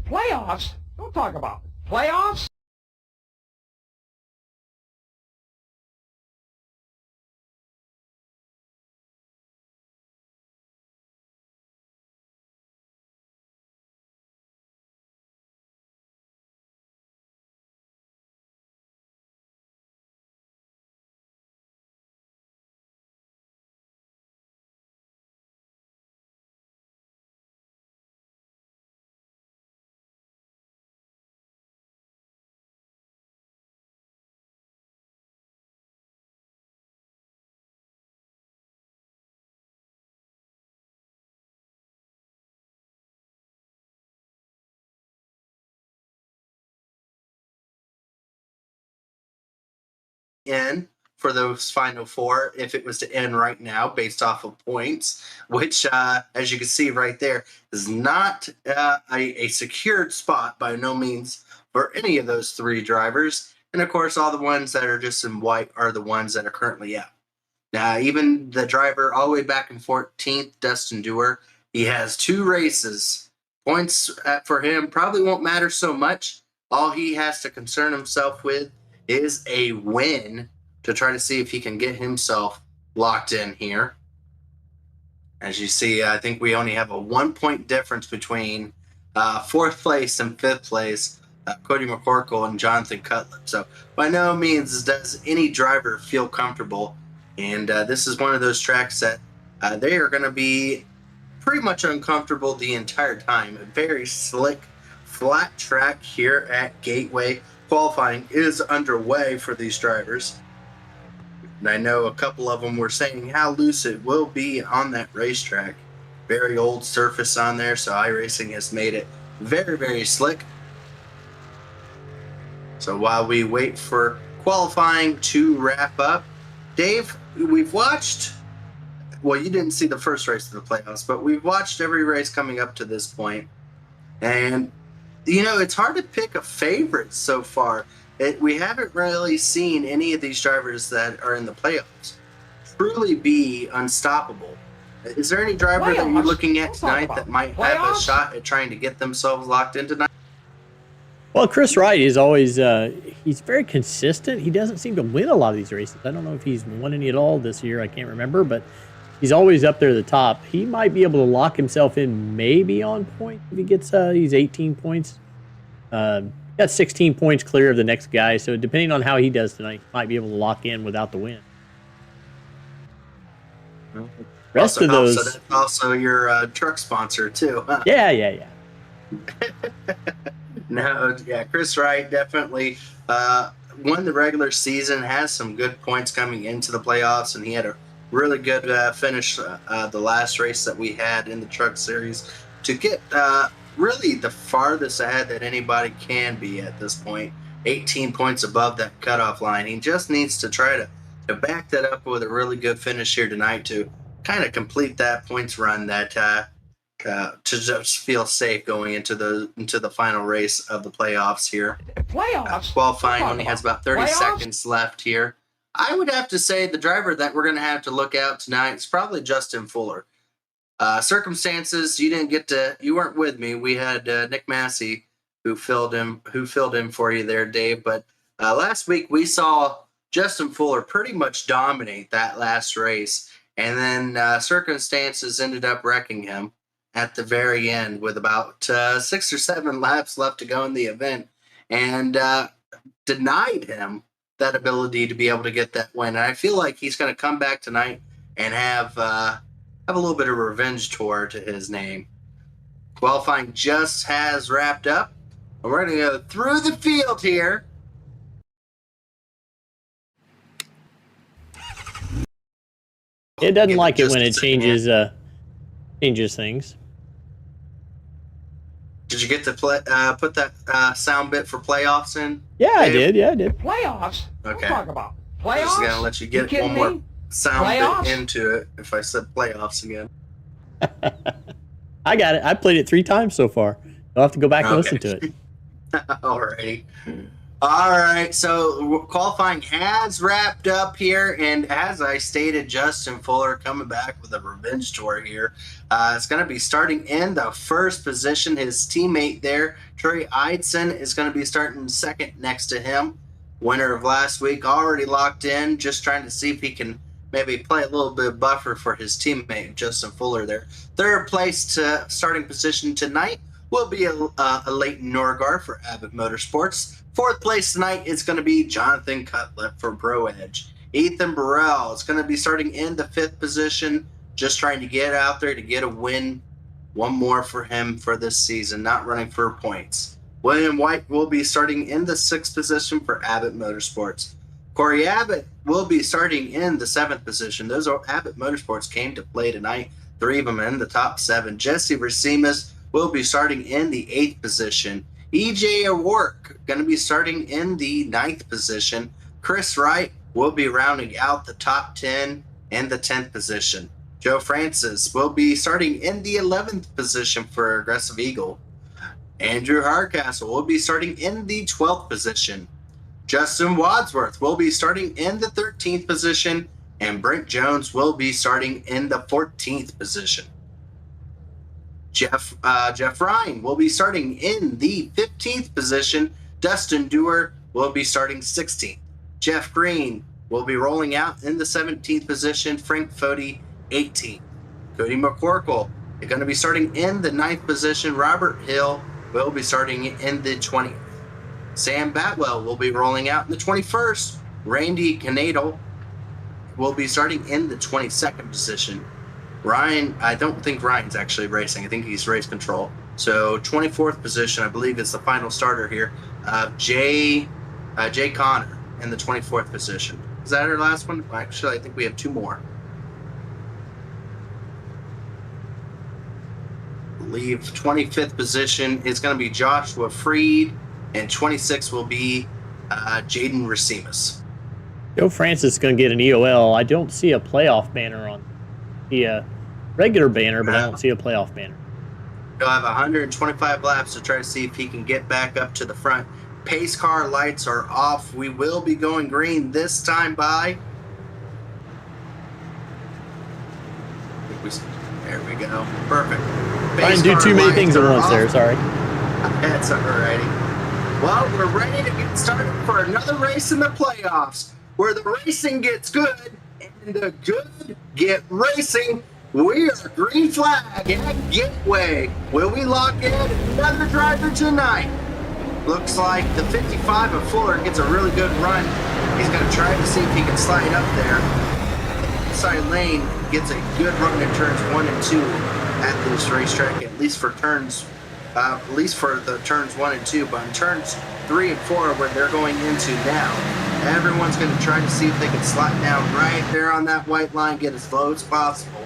Playoffs? Don't talk about playoffs. In for those final four if it was to end right now based off of points, which, as you can see right there, is not a secured spot by no means for any of those three drivers. And of course, all the ones that are just in white are the ones that are currently out. Now, even the driver all the way back in 14th, Dustin Dewar, he has 2 races. Points for him probably won't matter so much. All he has to concern himself with is a win to try to see if he can get himself locked in here. As you see, I think we only have a 1-point difference between 4th place and 5th place, Cody McCorkle and Jonathan Cutlip. So by no means does any driver feel comfortable. And this is one of those tracks that they are going to be pretty much uncomfortable the entire time. A very slick, flat track here at Gateway. Qualifying is underway for these drivers. And I know a couple of them were saying how loose it will be on that racetrack. Very old surface on there, so iRacing has made it very, very slick. So while we wait for qualifying to wrap up, Dave, we've watched, well, you didn't see the first race of the playoffs, but we've watched every race coming up to this point. And, you know, it's hard to pick a favorite so far. We haven't really seen any of these drivers that are in the playoffs truly be unstoppable. Is there any driver that you're looking at tonight that might have a shot at trying to get themselves locked in tonight? Well, Chris Wright is always, he's very consistent. He doesn't seem to win a lot of these races. I don't know if he's won any at all this year. I can't remember, but he's always up there at the top. He might be able to lock himself in maybe on point if he gets these 18 points. Got 16 points clear of the next guy, so depending on how he does tonight, he might be able to lock in without the win. Rest of those... that's also your truck sponsor, too, huh? Yeah. No, yeah, Chris Wright definitely won the regular season, has some good points coming into the playoffs, and he had a really good finish the last race that we had in the truck series to get really the farthest ahead that anybody can be at this point, 18 points above that cutoff line. He just needs to try to back that up with a really good finish here tonight to kind of complete that points run that to just feel safe going into the final race of the playoffs here. Playoffs? Qualifying only has about 30 seconds left here. I would have to say the driver that we're going to have to look out tonight is probably Justin Fuller. Circumstances, you weren't with me. We had Nick Massey who filled in for you there, Dave. But last week we saw Justin Fuller pretty much dominate that last race, and then circumstances ended up wrecking him at the very end with about 6 or 7 laps left to go in the event, and denied him that ability to be able to get that win. And I feel like he's going to come back tonight and have a little bit of revenge tour to his name. Qualifying just has wrapped up, and we're going to go through the field here. It doesn't like it when it changes things. Did you get to put that sound bit for playoffs in? Yeah, Dave? I did. Playoffs? Okay. Talk about playoffs. I'm just gonna let you get one more sound bit into it if I said playoffs again. I got it. I played it 3 times so far. I'll have to go back and listen to it. Alrighty. All right, so qualifying has wrapped up here, and as I stated, Justin Fuller coming back with a revenge tour here. It's going to be starting in the first position. His teammate there, Troy Eidson, is going to be starting second next to him. Winner of last week, already locked in, just trying to see if he can maybe play a little bit of buffer for his teammate, Justin Fuller there. Third place to starting position tonight will be a Leighton Norgar for Abbott Motorsports. Fourth place tonight is going to be Jonathan Cutlip for Pro Edge. Ethan Burrell is going to be starting in the fifth position, just trying to get out there to get a win. One more for him for this season, not running for points. William White will be starting in the sixth position for Abbott Motorsports. Corey Abbott will be starting in the seventh position. Those are Abbott Motorsports came to play tonight. 3 of them in the top 7. Jesse Racines will be starting in the 8th position. EJ O'Rourke going to be starting in the 9th position. Chris Wright will be rounding out the top 10 and the 10th position. Joe Francis will be starting in the 11th position for Aggressive Eagle. Andrew Hardcastle will be starting in the 12th position. Justin Wadsworth will be starting in the 13th position, and Brent Jones will be starting in the 14th position. Jeff Ryan will be starting in the 15th position. Dustin Dewar will be starting 16th. Jeff Green will be rolling out in the 17th position. Frank Fody, 18th. Cody McCorkle is going to be starting in the 9th position. Robert Hill will be starting in the 20th. Sam Batwell will be rolling out in the 21st. Randy Canadal will be starting in the 22nd position. Ryan, I don't think Ryan's actually racing. I think he's race control. So 24th position, I believe, is the final starter here. Jay Connor in the 24th position. Is that our last one? Actually, I think we have 2 more. I believe 25th position is going to be Joshua Freed, and 26th will be Jaden Racines. Joe Francis is going to get an EOL. I don't see a playoff banner on the regular banner, but I don't see a playoff banner. He'll have 125 laps to try to see if he can get back up to the front. Pace car lights are off. We will be going green this time by. There we go. Perfect. Trying to do too many things at once there, sorry. That's all righty. Well, we're ready to get started for another race in the playoffs, where the racing gets good and the good get racing. We are green flag at Gateway. Will we lock in another driver tonight? Looks like the 55 of Fuller gets a really good run. He's going to try to see if he can slide up there. The inside lane gets a good run in turns 1 and 2 at this racetrack, at least for the turns 1 and 2. But in turns 3 and 4, where they're going into now, everyone's going to try to see if they can slide down right there on that white line, get as low as possible.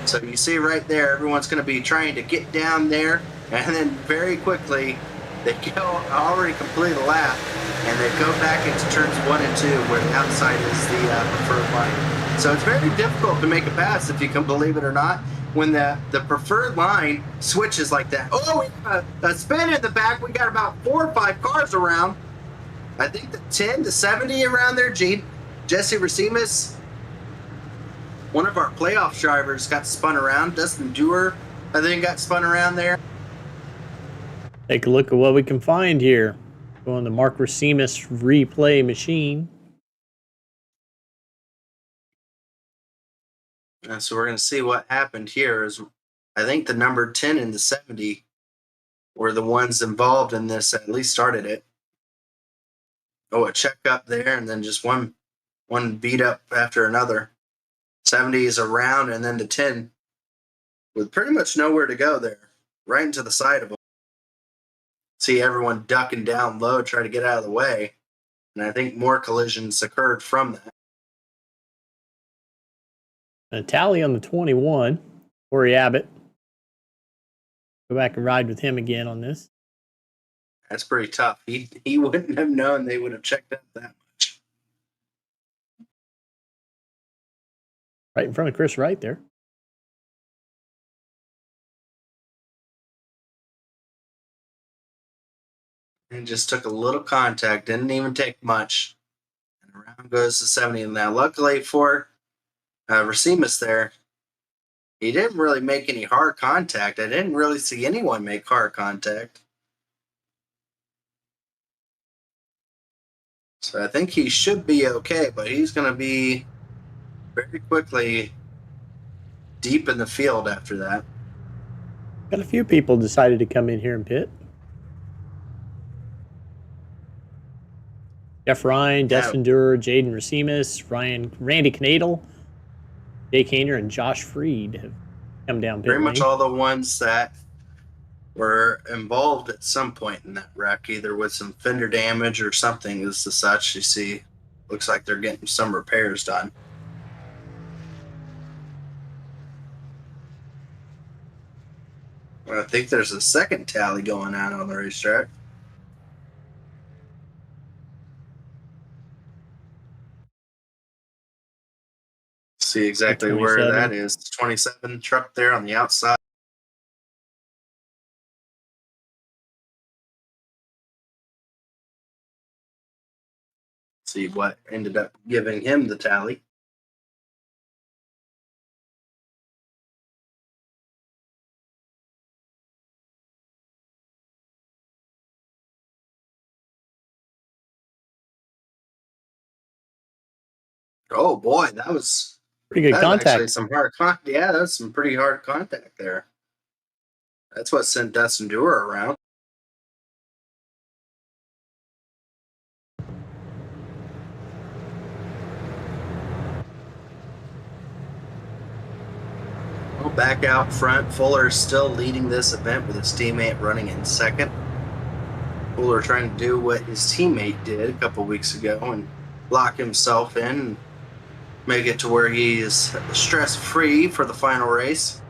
So you see right there, everyone's going to be trying to get down there, and then very quickly they go already complete a lap, and they go back into turns 1 and 2, where the outside is the preferred line. So it's very difficult to make a pass, if you can believe it or not, when the preferred line switches like that. Oh, we got a spin in the back. We got about 4 or 5 cars around. I think the 10 to 70 around there. Jesse Racines, one of our playoff drivers, got spun around. Dustin Dewar, I think, got spun around there. Take a look at what we can find here. Go on the Mark Racines replay machine. So we're going to see what happened here. Is I think the number 10 and the 70 were the ones involved in this, at least started it. Oh, a check up there, and then just one beat up after another. 70 is around, and then the 10 with pretty much nowhere to go there, right into the side of them. See everyone ducking down low, try to get out of the way, and I think more collisions occurred from that. A tally on the 21, Corey Abbott. Go back and ride with him again on this. That's pretty tough. He wouldn't have known they would have checked up that much. Right in front of Chris Wright there. And just took a little contact. Didn't even take much. And around goes to 70. Now, luckily for Racimus there, he didn't really make any hard contact. I didn't really see anyone make hard contact. So I think he should be okay, but he's going to be very quickly deep in the field after that. Got a few people decided to come in here and pit. Jeff Ryan, Dustin Durer, Jaden Racimus, Randy Knadel, Jake Hayner, and Josh Freed have come down pit Pretty lane. much all the ones that were involved at some point in that wreck, either with some fender damage or something as such. You see, looks like they're getting some repairs done. I think there's a second tally going on the racetrack. See exactly where that is. 27 truck there on the outside. See what ended up giving him the tally. Oh boy, that was pretty good contact. Actually some hard contact. Yeah, that's some pretty hard contact there. That's what sent Dustin Durer around. Well, back out front, Fuller is still leading this event with his teammate running in second. Fuller trying to do what his teammate did a couple weeks ago and lock himself in and make it to where he is stress-free for the final race.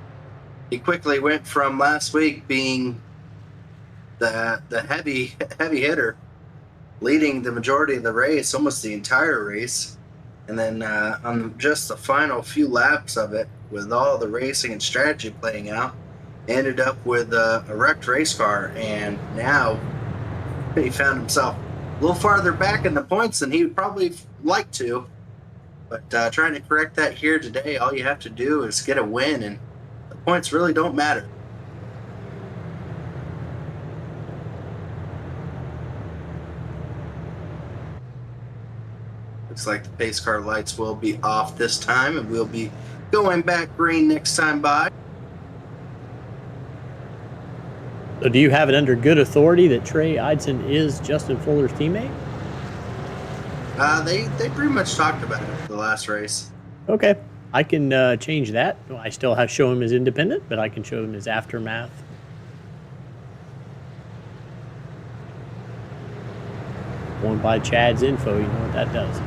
He quickly went from last week being the heavy hitter, leading the majority of the race, almost the entire race, and then on just the final few laps of it, with all the racing and strategy playing out, ended up with a wrecked race car, and now he found himself a little farther back in the points than he would probably like to. But trying to correct that here today, all you have to do is get a win, and the points really don't matter. Looks like the pace car lights will be off this time, and we'll be going back green next time by. So do you have it under good authority that Trey Eidson is Justin Fuller's teammate? They pretty much talked about it for the last race. Okay, I can change that. I still have show him as independent, but I can show him his aftermath. Going by Chad's info, you know what that does.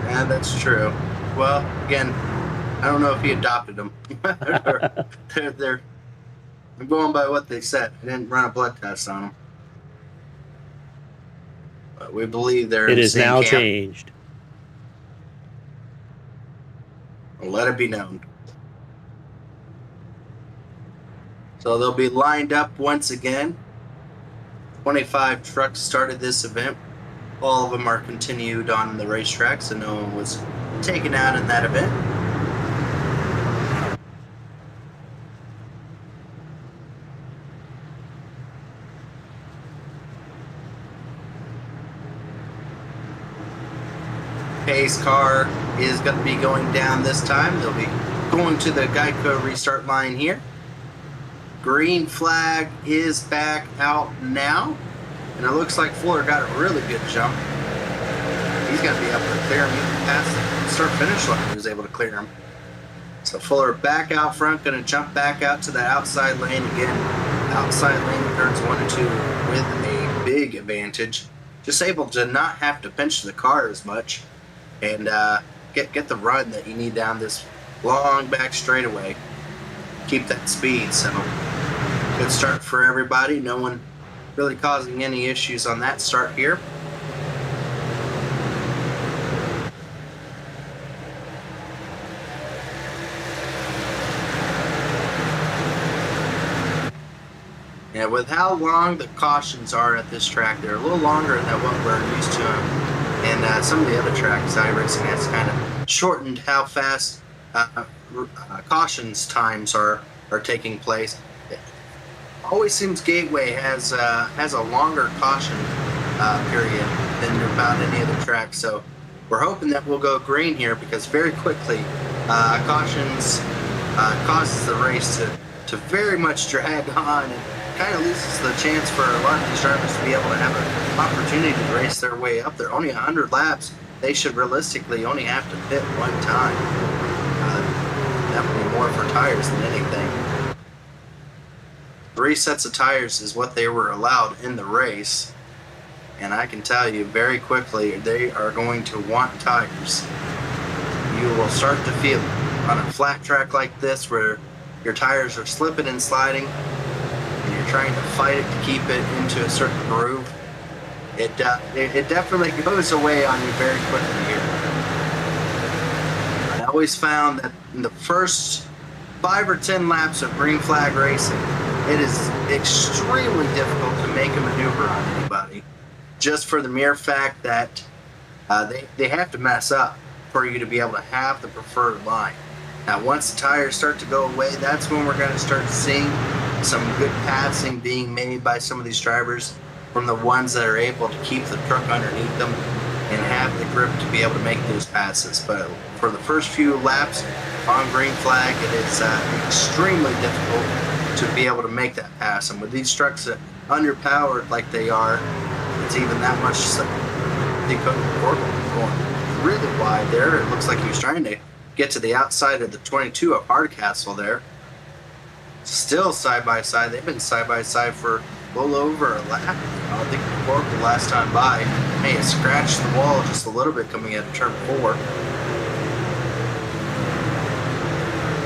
Yeah, that's true. Well, again, I don't know if he adopted them. I'm going by what they said. I didn't run a blood test on them. But we believe they're in the same camp. It is now changed. I'll let it be known. So they'll be lined up once again. 25 trucks started this event. All of them are continued on the racetrack, so no one was taken out in that event. Pace car is going to be going down this time. They'll be going to the Geico restart line here. Green flag is back out now. And it looks like Fuller got a really good jump. He's going to be able to clear him even past the start-finish line. He was able to clear him. So Fuller back out front, going to jump back out to the outside lane again. Outside lane turns 1 and 2 with a big advantage. Just able to not have to pinch the car as much. And get the run that you need down this long back straightaway. Keep that speed. So good start for everybody. No one really causing any issues on that start here. Yeah, with how long the cautions are at this track, they're a little longer than what we're used to. And some of the other tracks, iRacing has kind of shortened how fast cautions times are taking place. It always seems Gateway has a longer caution period than about any other track. So we're hoping that we'll go green here, because very quickly cautions causes the race to very much drag on, and kind of loses the chance for a lot of these drivers to be able to have an opportunity to race their way up there. Only 100 laps, they should realistically only have to pit one time. That would be more for tires than anything. 3 sets of tires is what they were allowed in the race, and I can tell you very quickly they are going to want tires. You will start to feel it on a flat track like this, where your tires are slipping and sliding, and you're trying to fight it to keep it into a certain groove. It definitely goes away on you very quickly here. I always found that in the first 5 or 10 laps of green flag racing, it is extremely difficult to make a maneuver on anybody, just for the mere fact that they have to mess up for you to be able to have the preferred line. Now, once the tires start to go away, that's when we're going to start seeing some good passing being made by some of these drivers, from the ones that are able to keep the truck underneath them and have the grip to be able to make those passes. But for the first few laps on green flag, it is extremely difficult to be able to make that pass. And with these trucks that underpowered like they are, it's even that much so. Going really wide there. It looks like he was trying to get to the outside of the 22 of Hardcastle there. Still side by side. They've been side by side for a little over a lap. I think the last time by may have scratched the wall just a little bit coming out of turn 4.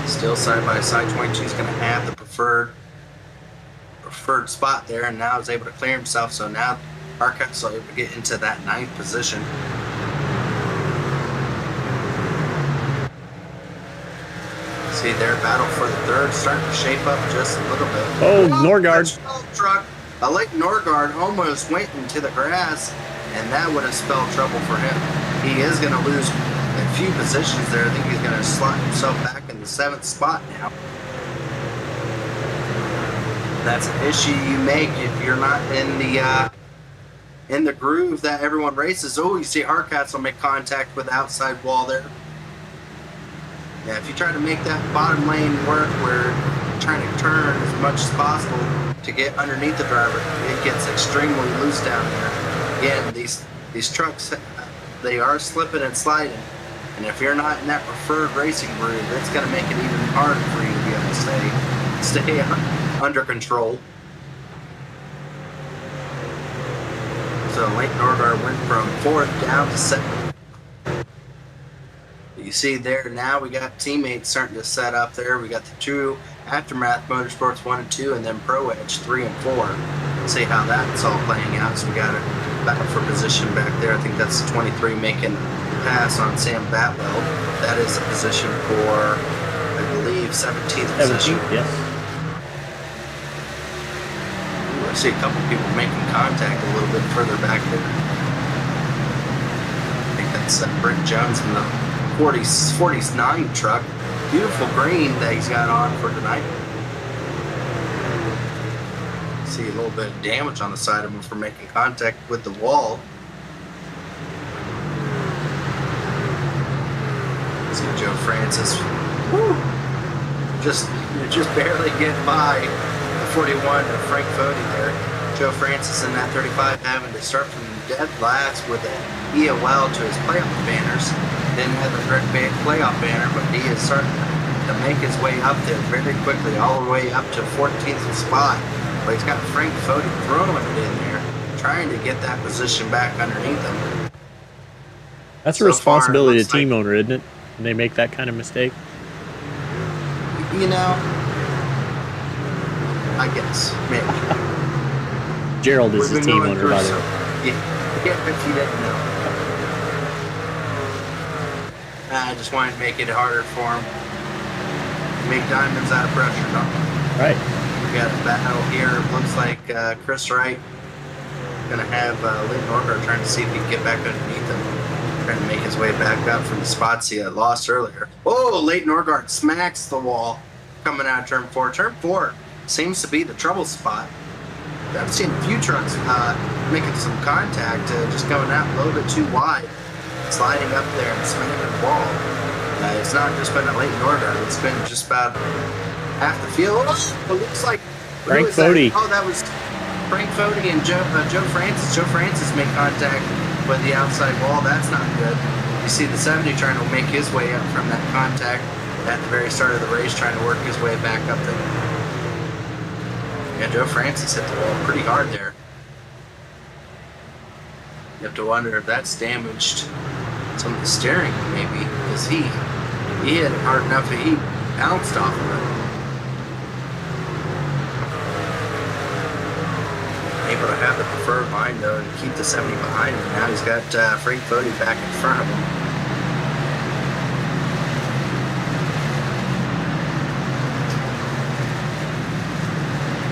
Still side by side. 22 is going to have the preferred spot there, and now is able to clear himself. So now Hardcastle able to get into that 9th position. See their battle for the 3rd starting to shape up just a little bit. Oh, Norgard. Truck. Alec Norgard almost went into the grass, and that would have spelled trouble for him. He is going to lose a few positions there. I think he's going to slot himself back in the 7th spot now. That's an issue you make if you're not in the groove that everyone races. Oh, you see Hardcastle make contact with the outside wall there. Yeah, if you try to make that bottom lane work where you're trying to turn as much as possible to get underneath the driver, it gets extremely loose down there. Again, these trucks, they are slipping and sliding, and if you're not in that preferred racing groove, it's going to make it even harder for you to be able to stay under control. So Lake Norgard went from 4th down to 2nd. You see there now we got teammates starting to set up there. We got the 2 Aftermath Motorsports 1 and 2, and then Pro Edge 3 and 4. See how that's all playing out. So we got it back for position back there. I think that's the 23 making pass on Sam Batwell. That is a position for, I believe, 17th position. 17th, yes. I see a couple people making contact a little bit further back there. I think that's Brent Jones in the 49 truck. Beautiful green that he's got on for tonight. See a little bit of damage on the side of him for making contact with the wall. See Joe Francis. Woo. Just barely get by the 41 of Frank Fody there. Joe Francis in that 35 having to start from dead last with an EOL to his playoff banners. Didn't have the correct playoff banner, but he is starting to make his way up there very quickly, all the way up to 14th spot. But he's got Frank Fody throwing it in there, trying to get that position back underneath him. That's a responsibility of the team owner, isn't it? When they make that kind of mistake. You know, I guess, maybe. Gerald is the team owner, by the way. Yeah, if you didn't know. I just wanted to make it harder for him. Make diamonds out of pressure, no? Right. We got a battle here. Looks like Chris Wright gonna have Leighton Norgard trying to see if he can get back underneath him, trying to make his way back up from the spots he had lost earlier. Oh, Leighton Norgard smacks the wall coming out of turn 4. Turn 4 seems to be the trouble spot. I've seen a few trucks making some contact, just going out a little bit too wide, sliding up there and smacking the wall. It's not just been a Leighton Norgard, it's been just about half the field. Oh, it looks like Frank Foti. Oh, that was Frank Foti and Joe Francis. Joe Francis made contact with the outside wall. That's not good. You see the 70 trying to make his way up from that contact at the very start of the race, trying to work his way back up there. Yeah, Joe Francis hit the wall pretty hard there. You have to wonder if that's damaged some of the steering, maybe, because he hit it hard enough that he bounced off of it. Able to have the preferred line though and keep the 70 behind him. Now he's got Frank Foti back in front of him.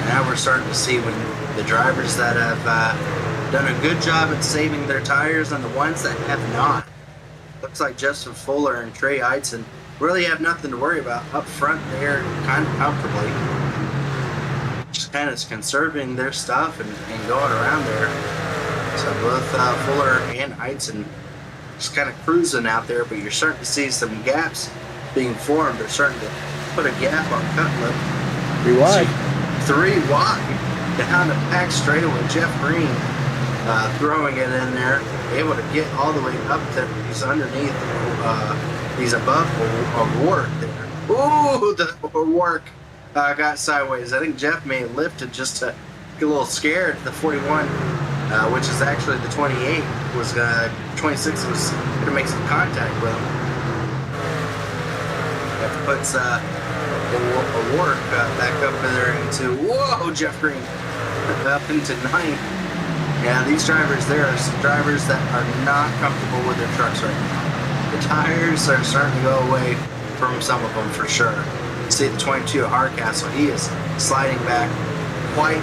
Now we're starting to see when the drivers that have done a good job at saving their tires and the ones that have not. Looks like Justin Fuller and Trey Eidson really have nothing to worry about up front there kind of comfortably. Just kind of conserving their stuff and going around there. So both Fuller and Eidson just kind of cruising out there, but you're starting to see some gaps being formed. They're starting to put a gap on Cutlip. 3 wide. 3 wide down the back straightaway. Jeff Green throwing it in there, able to get all the way up there. He's underneath, he's above O'Rourke there. Ooh, the O'Rourke got sideways. I think Jeff may have lifted just to get a little scared. The 41, which is actually the 28, was 26 was going to make some contact with him. That puts O'Rourke back up there into, whoa, Jeff Green up into 9th. Yeah, these drivers, there are some drivers that are not comfortable with their trucks right now. The tires are starting to go away from some of them for sure. You see the 22 at Hardcastle, he is sliding back quite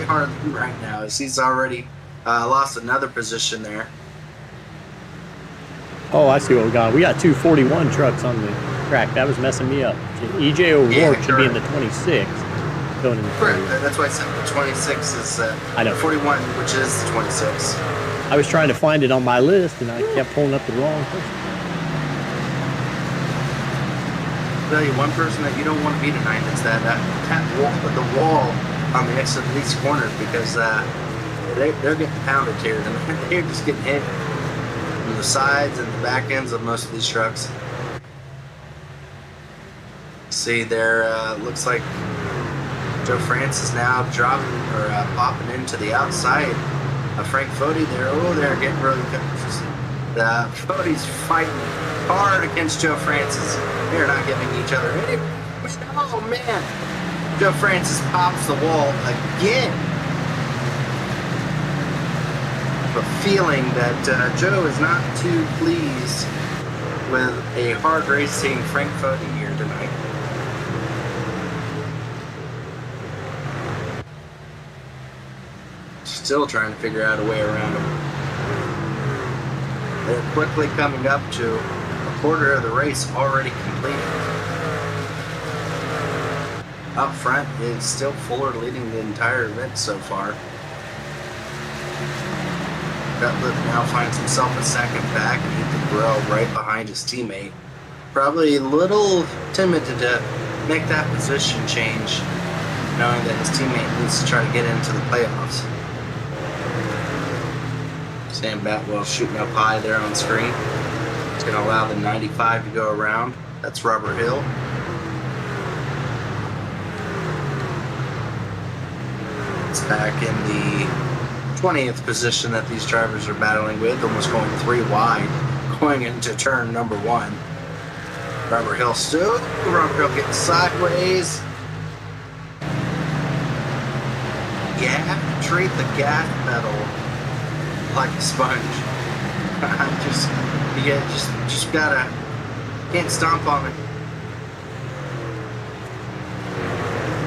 hard right now as he's already lost another position there. Oh, I see what we got. We got 2 41 trucks on the track. That was messing me up. EJ O'Rourke should be in the 26. Going in the Correct. That's why I said the 26 is I know. 41, which is the 26. I was trying to find it on my list, and I kept pulling up the wrong person. I'll tell you, one person that you don't want to be tonight is that wall, the wall on the exit of these corners, because they're getting pounded here, and they're just getting hit from the sides and the back ends of most of these trucks. See there, looks like Joe Francis now dropping or popping into the outside of Frank Foti there. Oh, they're getting really confused. Foti's fighting hard against Joe Francis. They're not giving each other any. Oh man, Joe Francis pops the wall again. A feeling that Joe is not too pleased with a hard racing Frank Foti here tonight. Still trying to figure out a way around them. They're quickly coming up to a quarter of the race already completed. Up front is still Fuller leading the entire event so far. Cutlip now finds himself a second back, and Ethan Burrell right behind his teammate. Probably a little timid to make that position change, knowing that his teammate needs to try to get into the playoffs. Sam Batwell shooting up high there on screen. It's going to allow the 95 to go around. That's Robert Hill. It's back in the 20th position that these drivers are battling with, almost going 3 wide, going into turn number 1. Robert Hill still. Robert Hill getting sideways. You have to treat the gas pedal like a sponge. just gotta, can't stomp on it.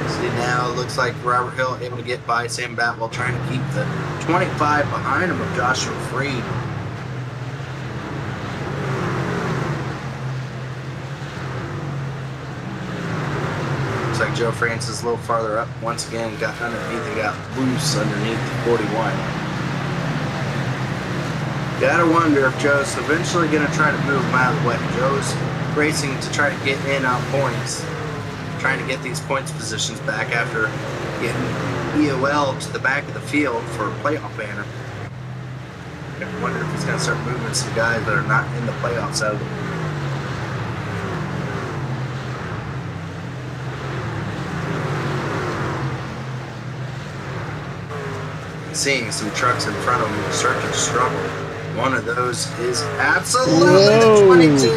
See now it looks like Robert Hill able to get by Sam Batwell, trying to keep the 25 behind him of Joshua Freed. Looks like Joe Francis a little farther up. Once again, got underneath and got loose underneath the 41. Gotta wonder if Joe's eventually going to try to move him out of the way. Joe's racing to try to get in on points, trying to get these points positions back after getting EOL to the back of the field for a playoff banner. I wonder if he's going to start moving some guys that are not in the playoffs out of it. Seeing some trucks in front of him start to struggle. One of those is absolutely the 22.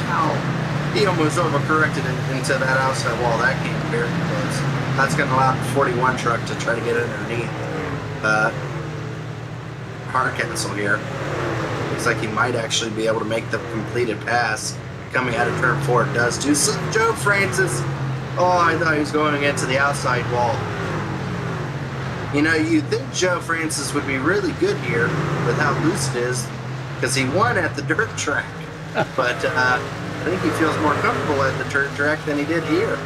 Wow. He almost overcorrected it into that outside wall. That came very close. That's going to allow the 41 truck to try to get underneath Hardcastle here. Looks like he might actually be able to make the completed pass. Coming out of turn 4, it does do so. Joe Francis. Oh, I thought he was going into the outside wall. You know, you'd think Joe Francis would be really good here with how loose it is, because he won at the dirt track. But I think he feels more comfortable at the dirt track than he did here.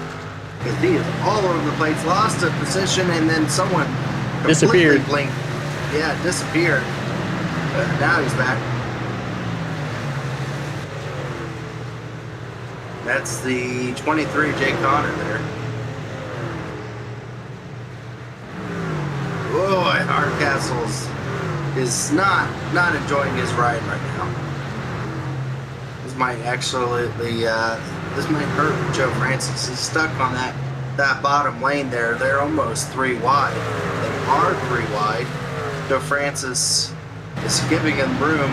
Because he is all over the place, lost a position, and then someone disappeared. Blinked. Yeah, disappeared. Now he's back. That's the 23, Jake Connor there. Boy, Hardcastle's is not enjoying his ride right now. This might actually, this might hurt Joe Francis. He's stuck on that bottom lane there. They're almost 3 wide. They are 3 wide. Joe Francis is giving him room.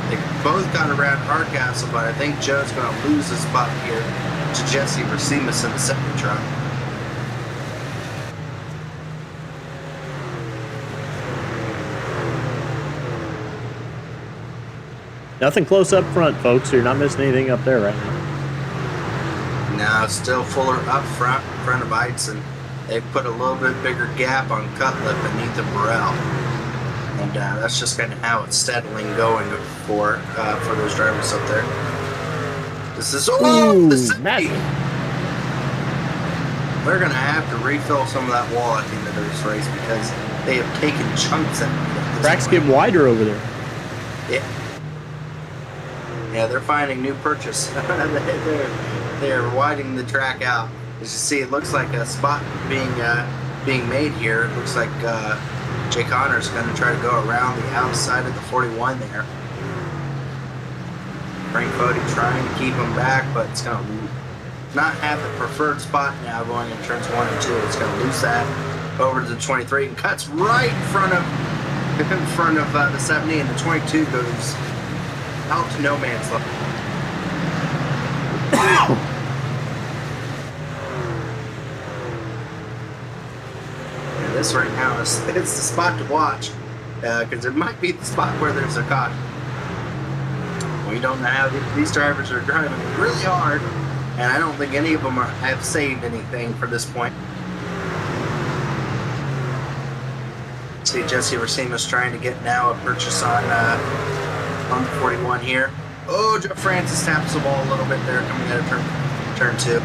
They both got around Hardcastle, but I think Joe's going to lose his spot here to Jesse Racines in the second truck. Nothing close up front, folks. You're not missing anything up there right now. Now it's still Fuller up front, in front of Eitzen. They put a little bit bigger gap on Cutlip and Ethan Burrell. And that's just kind of how it's steadily going for those drivers up there. This is the city. They're going to have to refill some of that wall at the end of this race because they have taken chunks out of it. Tracks get wider over there. Yeah. Yeah, they're finding new purchase. they're widening the track out. As you see, it looks like a spot being made here. It looks like Jake Connor's going to try to go around the outside of the 41 there. Frank Cody trying to keep him back, but it's going to not have the preferred spot now going in turns 1 and 2. It's going to lose that over to the 23 and cuts right in front of the 70, and the 22 goes out to no man's land. And this right now it's the spot to watch because it might be the spot where there's a caution. We don't know how these drivers are driving really hard, and I don't think any of them have saved anything for this point. See Jesse Racines trying to get now a purchase on the 41 here. Oh, Joe Francis taps the ball a little bit there coming out of turn 2.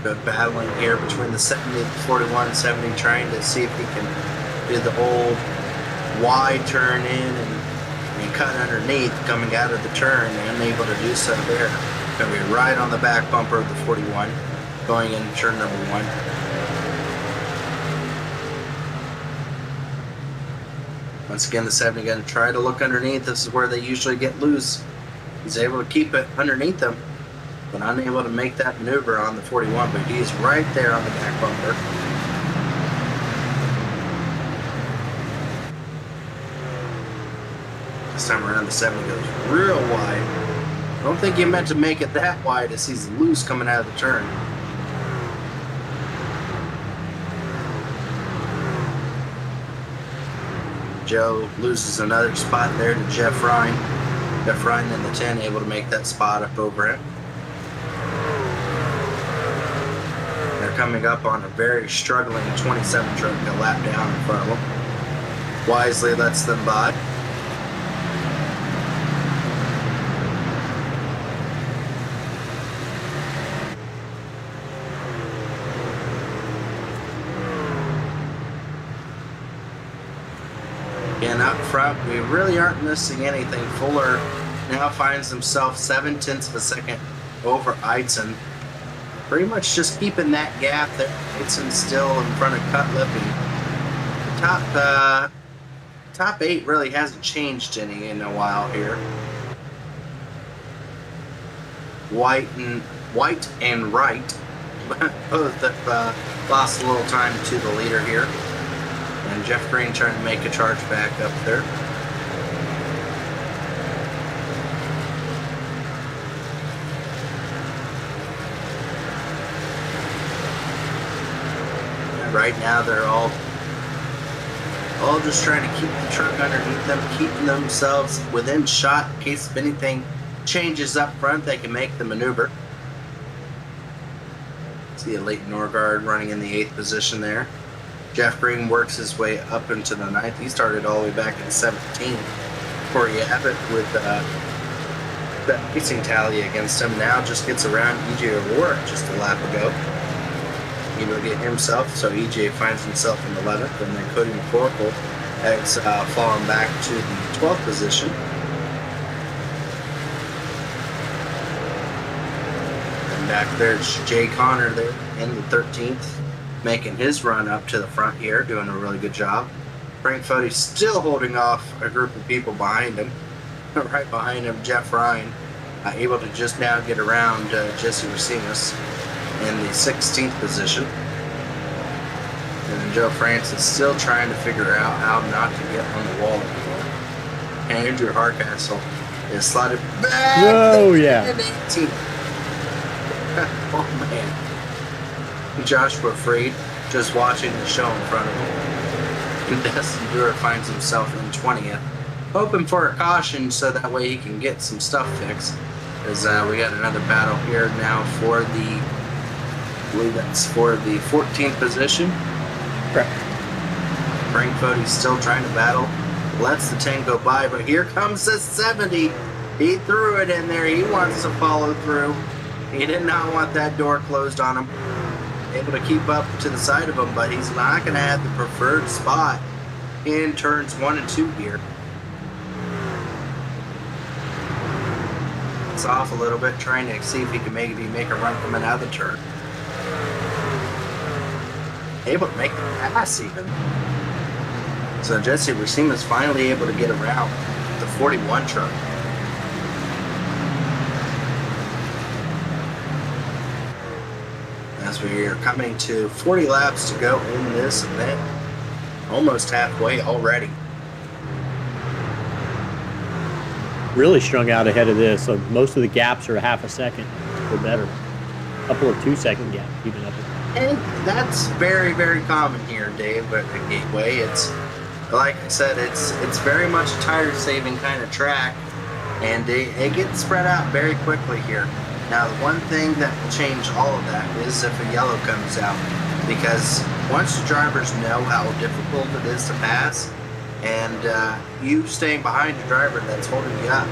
Good battling here between the 70 and the 41 and 70, trying to see if he can do the old wide turn in and cut underneath coming out of the turn, and unable to do so there. Going to be right on the back bumper of the 41 going into turn number 1. Once again, the 70 going to try to look underneath. This is where they usually get loose. He's able to keep it underneath them, but unable to make that maneuver on the 41, but he's right there on the back bumper. This time around, the 70 goes real wide. I don't think he meant to make it that wide as he's loose coming out of the turn. Joe loses another spot there to Jeff Ryan. Jeff Ryan in the 10 able to make that spot up over him. They're coming up on a very struggling 27 truck a lap down in front of them. Wisely lets them by. And up front, we really aren't missing anything. Fuller now finds himself 0.7 of a second over Eidson. Pretty much just keeping that gap there. Eidson's still in front of Cutlip, and the top 8 really hasn't changed any in a while here. White and Wright both have lost a little time to the leader here. And Jeff Green trying to make a charge back up there. And right now they're all just trying to keep the truck underneath them, keeping themselves within shot in case if anything changes up front, they can make the maneuver. See a Leighton Norgard running in the 8th position there. Jeff Green works his way up into the 9th. He started all the way back in 17. Corey Abbott with that racing tally against him now just gets around EJ O'Rourke just a lap ago. Able to get himself, so EJ finds himself in the 11th, and then Cody McCorkle has fallen back to the 12th position. And back there's Jay Connor there in the 13th. Making his run up to the front here, doing a really good job. Frank Fody still holding off a group of people behind him. Right behind him, Jeff Ryan, able to just now get around Jesse Racinas in the 16th position. And then Joe Francis still trying to figure out how not to get on the wall anymore. And Andrew Hardcastle is slotted back in 18th. Oh man. Joshua Freed just watching the show in front of him. And Destin Brewer finds himself in 20th. Hoping for a caution so that way he can get some stuff fixed. Because we got another battle here now for the, I believe that's for the 14th position. Correct. Frank Fody's still trying to battle. Lets the 10 go by, but here comes the 70. He threw it in there. He wants to follow through. He did not want that door closed on him. Able to keep up to the side of him, but he's not going to have the preferred spot in turns 1 and 2 here. It's off a little bit, trying to see if he can maybe make a run coming out of the turn. Able to make the pass even. So Jesse Racima's finally able to get around the 41 truck. As we are coming to 40 laps to go in this event. Almost halfway already. Really strung out ahead of this, so most of the gaps are half a second or better. A couple of 2-second gaps even up. And that's very, very common here, Dave, at the Gateway. It's, like I said, it's very much a tire-saving kind of track, and it gets spread out very quickly here. Now, the one thing that will change all of that is if a yellow comes out, because once the drivers know how difficult it is to pass, and you staying behind a driver that's holding you up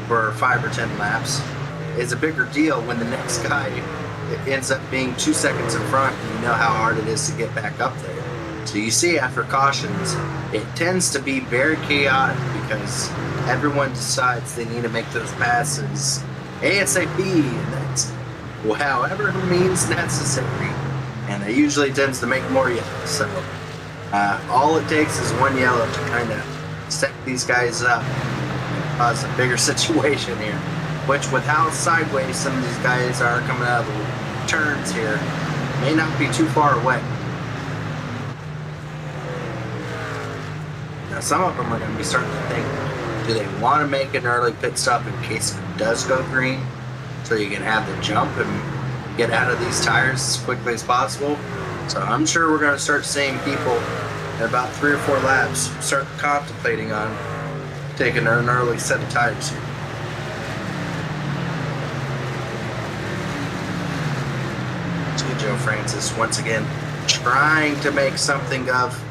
for 5 or 10 laps is a bigger deal when the next guy ends up being 2 seconds in front, and you know how hard it is to get back up there. So you see after cautions, it tends to be very chaotic because everyone decides they need to make those passes ASAP, and that's however means necessary, and it usually tends to make more yellow. So all it takes is one yellow to kind of set these guys up and cause a bigger situation here, which with how sideways some of these guys are coming out of the turns here may not be too far away. Now some of them are going to be starting to think, do they want to make an early pit stop in case it does go green, so you can have the jump and get out of these tires as quickly as possible? So I'm sure we're going to start seeing people in about 3 or 4 laps start contemplating on taking an early set of tires here. Joe Francis once again trying to make something of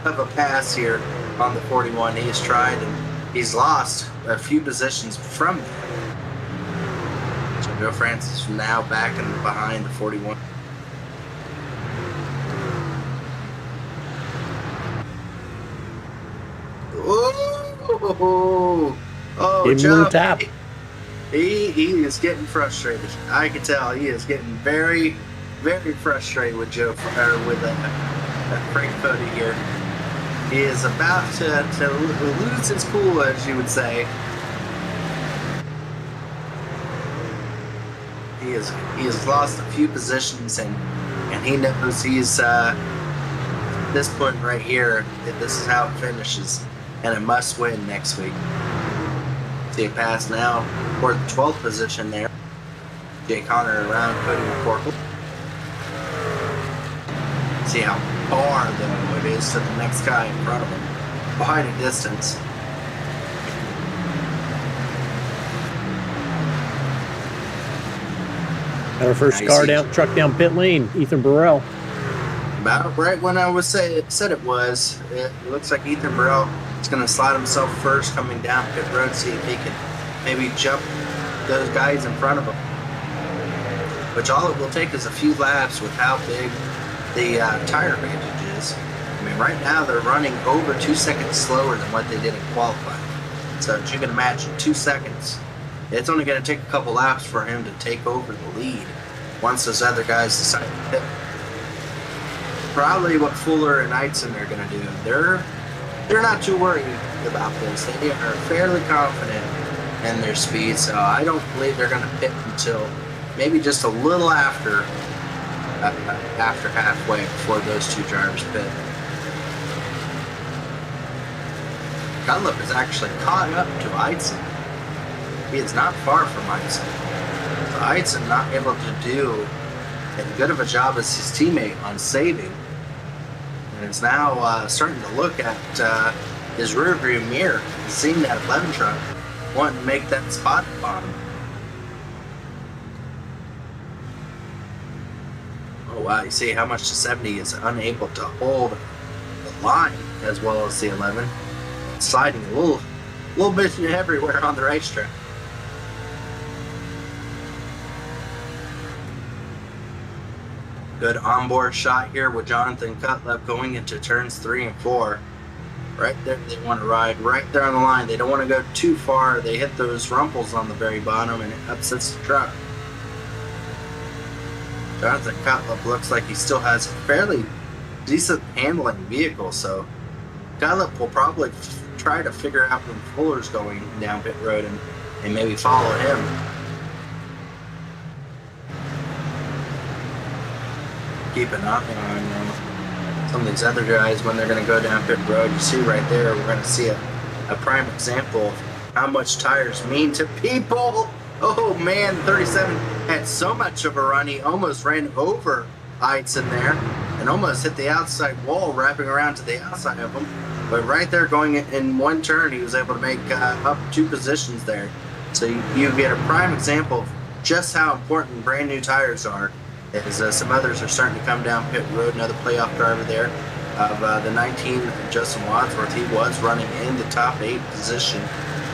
a pass here on the 41. He's tried and he's lost a few positions from that. So Joe Francis now back and behind the 41. Oh, Give him a Joe, little tap. he is getting frustrated. I can tell he is getting very, very frustrated with Joe, or with Frank Cody here. He is about to lose his cool, as you would say. He has lost a few positions, and he knows he's this point right here. This is how it finishes, and a must win next week. See a pass now for the 12th position there. Jay Connor around Cody McCorkle. See how far though it is to the next guy in front of him. Quite a distance. Got our first truck down pit lane, Ethan Burrell. About right when I said it was. It looks like Ethan Burrell is going to slide himself first coming down pit road, see if he can maybe jump those guys in front of him. Which all it will take is a few laps with how big the tire advantage is. I mean, right now they're running over 2 seconds slower than what they did in qualifying. So as you can imagine, 2 seconds. It's only going to take a couple laps for him to take over the lead once those other guys decide to pit. Probably what Fuller and Eitzen are going to do. They're not too worried about this. They are fairly confident in their speed, so I don't believe they're going to pit until maybe just a little after halfway before those two drivers pit. Cutlip is actually caught up to Eitzen. He is not far from Eitzen. So Eitzen not able to do as good of a job as his teammate on saving. And is now starting to look at his rearview mirror, seeing that 11 truck, wanting to make that spot at the bottom. Oh wow, you see how much the 70 is unable to hold the line as well as the 11. It's sliding a little bit everywhere on the racetrack. Good onboard shot here with Jonathan Cutlip going into turns 3 and 4. Right there, they want to ride right there on the line. They don't want to go too far. They hit those rumples on the very bottom and it upsets the truck. Jonathan Cutlip looks like he still has a fairly decent handling vehicle, so Cutlip will probably try to figure out when Fuller's going down pit road and maybe follow him. Keep an eye on some of these other guys when they're going to go down pit road. You see right there, we're going to see a prime example of how much tires mean to people. Oh man, 37 had so much of a run, he almost ran over Eitzen there and almost hit the outside wall, wrapping around to the outside of him. But right there, going in one turn, he was able to make up 2 positions there. So you get a prime example of just how important brand new tires are. As some others are starting to come down pit road. Another playoff driver there of the 19, Justin Wadsworth. He was running in the top 8 position.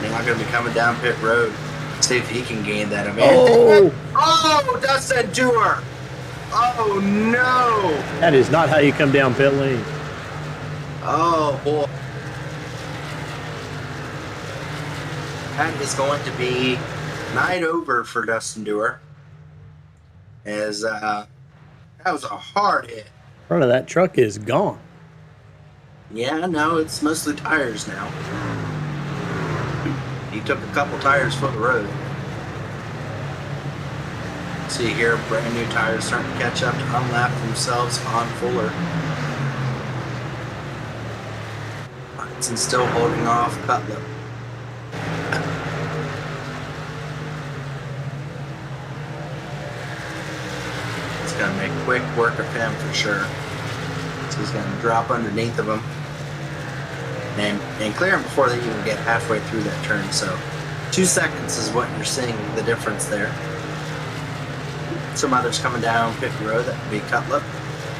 Now going to be coming down pit road. See if he can gain that advantage. Oh, Dustin Dewar. Oh, no. That is not how you come down pit lane. Oh, boy. That is going to be night over for Dustin Dewar. As that was a hard hit. Front of that truck is gone. Yeah, no, it's mostly tires now. He took a couple tires for the road. See here, brand new tires starting to catch up to unlap themselves on Fuller. Eitzen still holding off Cutlip. Going to make quick work of him for sure. So he's going to drop underneath of him and clear him before they even get halfway through that turn. So 2 seconds is what you're seeing the difference there. Some others coming down pit road, that would be Cutlip,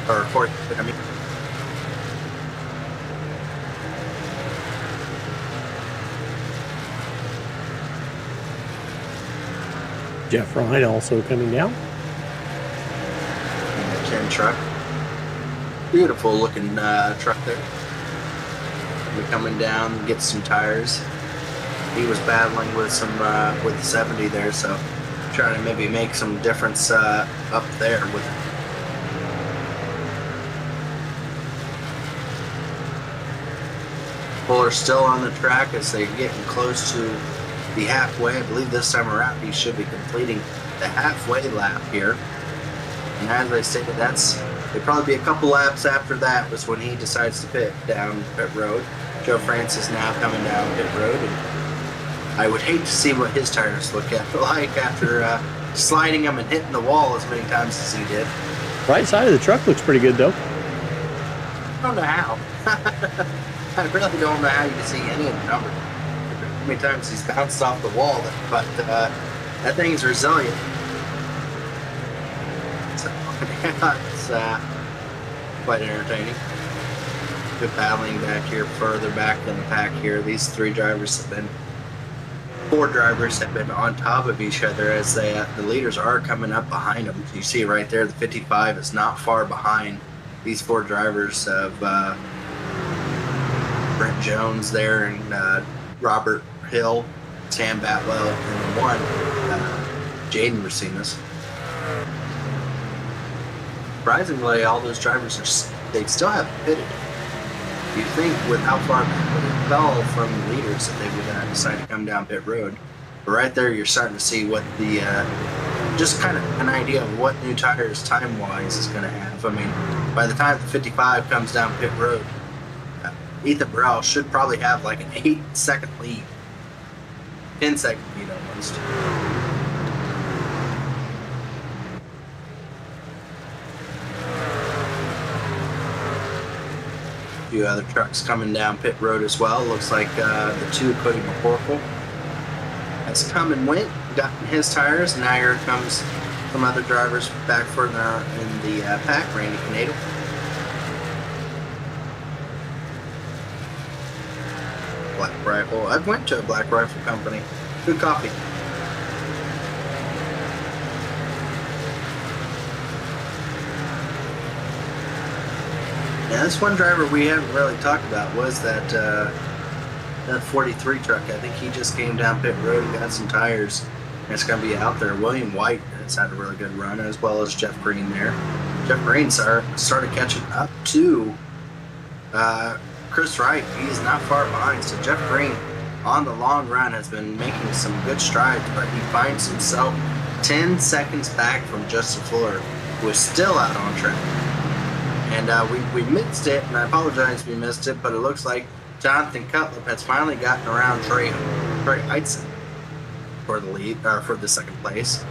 or Corey, I mean. Jeff Ryan also coming down. Ken truck. Beautiful looking truck there. We're coming down, get some tires. He was battling with some with the 70 there, so trying to maybe make some difference up there with it. Fuller's still on the track as they're getting close to the halfway. I believe this time around he should be completing the halfway lap here. And as I stated, it'd probably be a couple laps after that was when he decides to pit down pit road. Joe Francis now coming down pit road, and I would hate to see what his tires look like after sliding them and hitting the wall as many times as he did. Right side of the truck looks pretty good though. I don't know how. I really don't know how you can see any of the numbers. How many times he's bounced off the wall, but that thing's resilient. So it's quite entertaining. Good battling back here, further back in the pack here. These four drivers have been on top of each other as the leaders are coming up behind them. You see right there, the 55 is not far behind these four drivers of Brent Jones there and Robert Hill, Sam Batwell, and the one, Jaden Racinas. Surprisingly, all those drivers they still haven't pitted. You'd think with how far back it fell from the leaders that they would decide to come down pit road. But right there, you're starting to see what the just kind of an idea of what new tires time-wise is going to have. I mean, by the time the 55 comes down pit road, Ethan Burrell should probably have like an 8-second lead, 10-second lead almost. A few other trucks coming down pit road as well. Looks like the two Cody McCorkle has come and went, gotten his tires. Now here comes some other drivers back further in the pack. Randy Canado. Black Rifle. I've went to a Black Rifle company. Good coffee. Yeah, this one driver we haven't really talked about was that 43 truck. I think he just came down pit road and got some tires. And it's going to be out there. William White has had a really good run, as well as Jeff Green there. Jeff Green started catching up to Chris Wright. He's not far behind. So Jeff Green, on the long run, has been making some good strides, but he finds himself 10 seconds back from Justin Fuller, who is still out on track. And we missed it, and I apologize we missed it, but it looks like Jonathan Cutlip has finally gotten around Trey Heitson for the lead, or for the second place,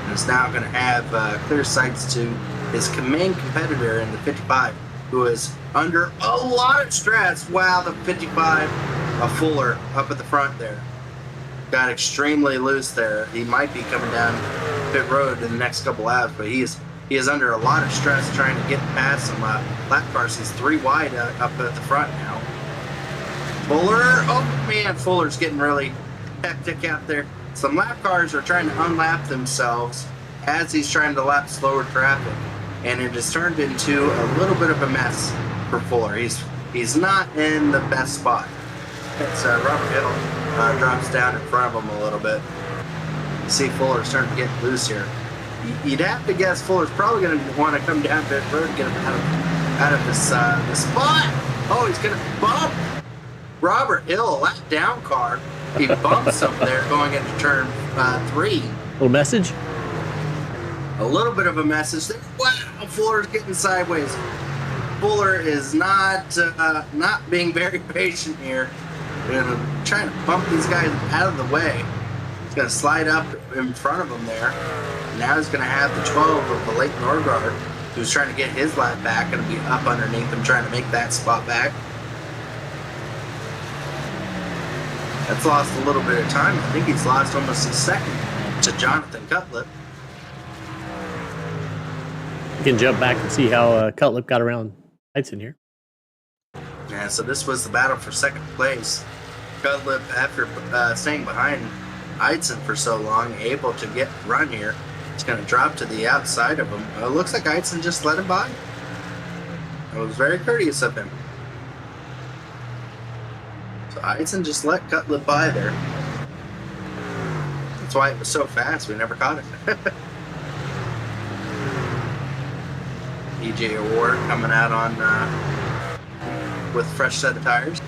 and is now going to have clear sights to his main competitor in the 55, who is under a lot of stress. Wow, the 55 of Fuller up at the front there got extremely loose there. He might be coming down pit road in the next couple laps, but he is under a lot of stress trying to get past some lap cars. He's 3 wide up at the front now. Fuller, oh man, Fuller's getting really hectic out there. Some lap cars are trying to unlap themselves as he's trying to lap slower traffic, and it has turned into a little bit of a mess for Fuller. He's not in the best spot. It's Robert Hill drops down in front of him a little bit. You see Fuller starting to get loose here. You'd have to guess Fuller's probably going to want to come down pit road and get him out of this spot. Oh, he's going to bump Robert Hill, a lap down car. He bumps him there going into turn 3. Little message? A little bit of a message there. Wow, Fuller's getting sideways. Fuller is not being very patient here. And trying to bump these guys out of the way. He's going to slide up in front of him there. Now he's going to have the 12 of the Leighton Norgard, who's trying to get his lap back, going to be up underneath him, trying to make that spot back. That's lost a little bit of time. I think he's lost almost a second to Jonathan Cutlip. You can jump back and see how Cutlip got around Heitzen here. Yeah, so this was the battle for second place. Cutlip, after staying behind Heitzen for so long, able to get run here. It's going to drop to the outside of him. It looks like Heitzen just let him by. It was very courteous of him. So Heitzen just let Cutlip by there. That's why it was so fast. We never caught it. EJ Award coming out on with a fresh set of tires.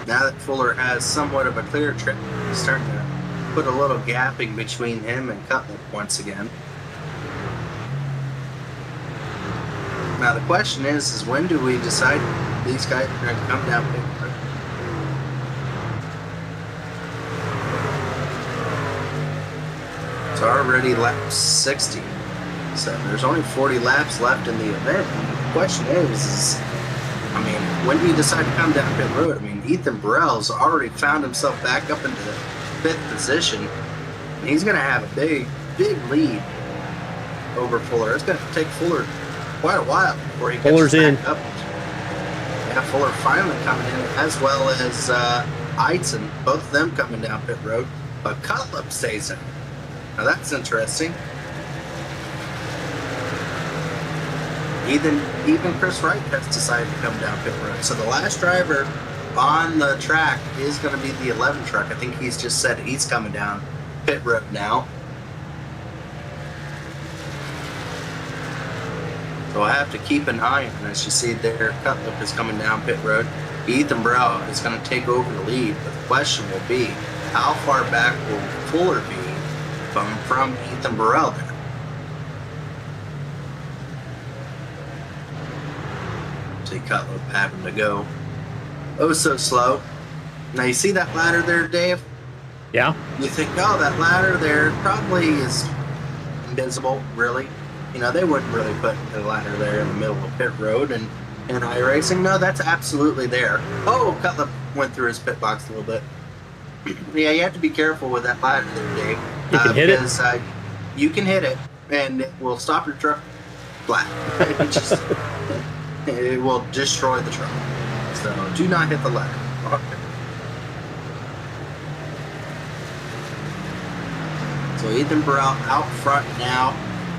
Now that Fuller has somewhat of a clear trip, he's starting to put a little gapping between him and Cutlip once again. Now the question is when do we decide these guys are going to come down pit road? It's already lap 60, so there's only 40 laps left in the event. And the question is, I mean, when do you decide to come down pit road? I mean, Ethan Burrell's already found himself back up into the 5th position, and he's going to have a big lead over Fuller. It's going to take Fuller quite a while before he gets Fuller's back in. up. Yeah, Fuller finally coming in, as well as Heitzen, both of them coming down pit road, but Cutlip stays in. Now that's interesting. Even Chris Wright has decided to come down pit road. So the last driver on the track is going to be the 11 truck. I think he's just said he's coming down pit road now. So I have to keep an eye on, as you see there, Cutlip is coming down pit road. Ethan Burrell is going to take over the lead, but the question will be, how far back will Fuller be from Ethan Burrell there? See Cutlip having to go oh so slow. Now you see that ladder there, Dave? Yeah. You think, oh, that ladder there probably is invisible, really. You know, they wouldn't really put a ladder there in the middle of pit road and iRacing. No, that's absolutely there. Oh, Cutlip went through his pit box a little bit. Yeah, you have to be careful with that ladder there, Dave. You can hit it? Because you can hit it, and it will stop your truck flat. It will destroy the truck. So do not hit the ladder. Okay. So Ethan Burrell out front now.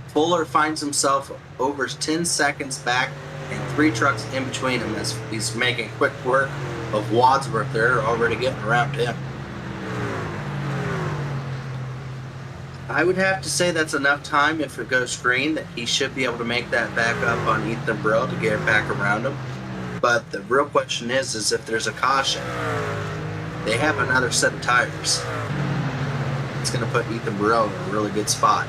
Fuller finds himself over 10 seconds back and 3 trucks in between him as he's making quick work of Wadsworth there, already getting around him. I would have to say that's enough time if it goes green that he should be able to make that back up on Ethan Burrell to get back around him. But the real question is if there's a caution, they have another set of tires. It's going to put Ethan Burrell in a really good spot.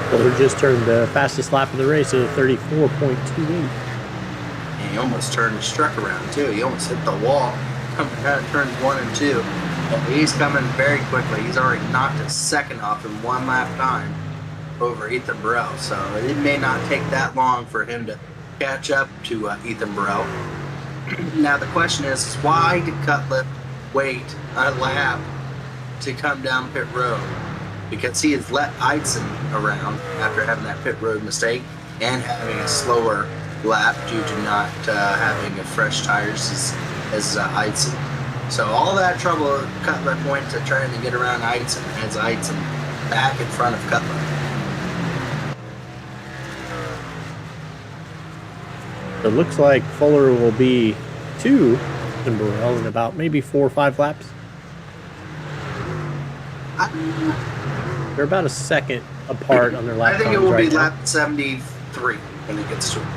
Fuller just turned the fastest lap of the race at 34.28. And he almost turned his truck around too. He almost hit the wall coming out of turns 1 and 2. And he's coming very quickly. He's already knocked a second off in 1 lap time over Ethan Burrell. So it may not take that long for him to catch up to Ethan Burrell. Now the question is why did Cutlip wait a lap to come down pit road? Because he has let Heitzen around after having that pit road mistake and having a slower lap due to not having fresh tires as Heitzen. So all that trouble Cutlip went to trying to get around Heitzen has Heitzen back in front of Cutlip. It looks like Fuller will be 2 in Burrell in about maybe 4 or 5 laps. They're about a second apart on their lap. I think it times will right be now. lap 73 when it gets to it.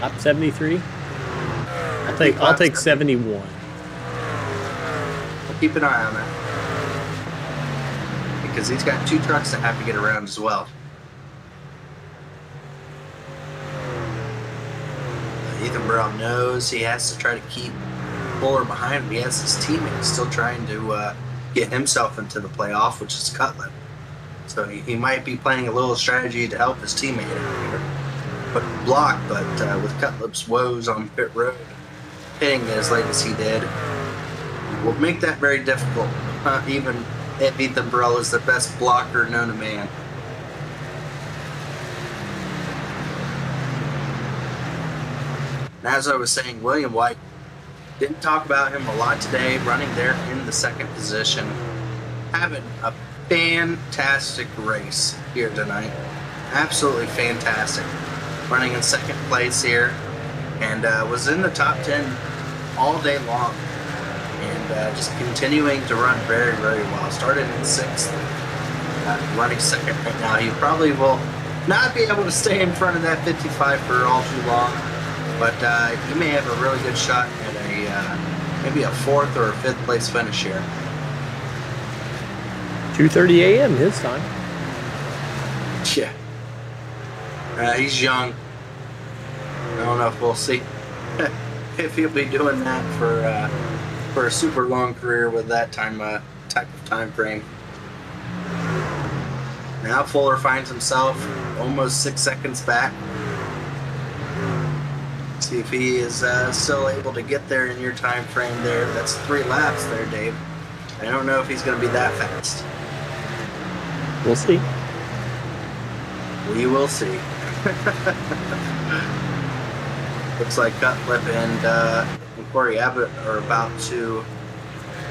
Lap 73. I'll take 71. We'll keep an eye on that because he's got 2 trucks that have to get around as well. Ethan Burrell knows he has to try to keep Fuller behind him. He has his teammate still trying to get himself into the playoff, which is Cutlip. So he might be playing a little strategy to help his teammate out here. But block, but with Cutlip's woes on pit road, hitting as late as he did, will make that very difficult even if Ethan Burrell is the best blocker known to man. And as I was saying, William White, didn't talk about him a lot today, running there in the second position, having a fantastic race here tonight. Absolutely fantastic. Running in second place here, and was in the top 10 all day long, and just continuing to run very, very well. Started in sixth, running second right now. He probably will not be able to stay in front of that 55 for all too long, but he may have a really good shot at a maybe a fourth or a fifth place finish here. 2:30 a.m. his time. Yeah. He's young. I don't know if we'll see if he'll be doing that for a super long career with that type of time frame. Now Fuller finds himself almost 6 seconds back. See if he is still able to get there in your time frame there. That's 3 laps there, Dave. I don't know if he's going to be that fast. We'll see. We will see. Looks like Cutlip and Corey Abbott are about to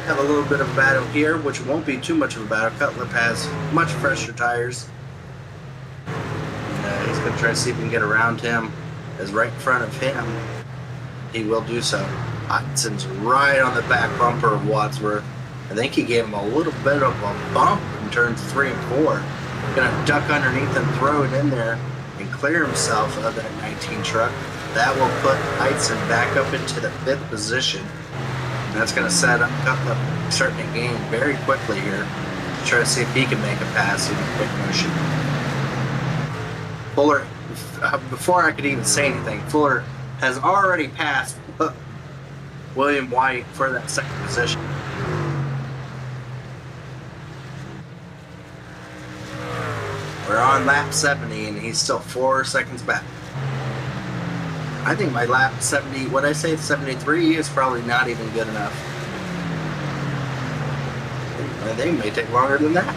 have a little bit of a battle here, which won't be too much of a battle. Cutlip has much fresher tires. And, he's going to try to see if he can get around him. As right in front of him, he will do so. Hudson's right on the back bumper of Wadsworth. I think he gave him a little bit of a bump in turns 3 and 4. Gonna duck underneath and throw it in there and clear himself of that 19 truck. That will put Hudson back up into the 5th position. And that's gonna set up Cutlip starting to gain very quickly here to try to see if he can make a pass in a quick motion. Fuller, before I could even say anything, Fuller has already passed William White for that second position. We're on lap 70 and he's still 4 seconds back. I think my lap 70, what I say 73 is probably not even good enough. They may take longer than that.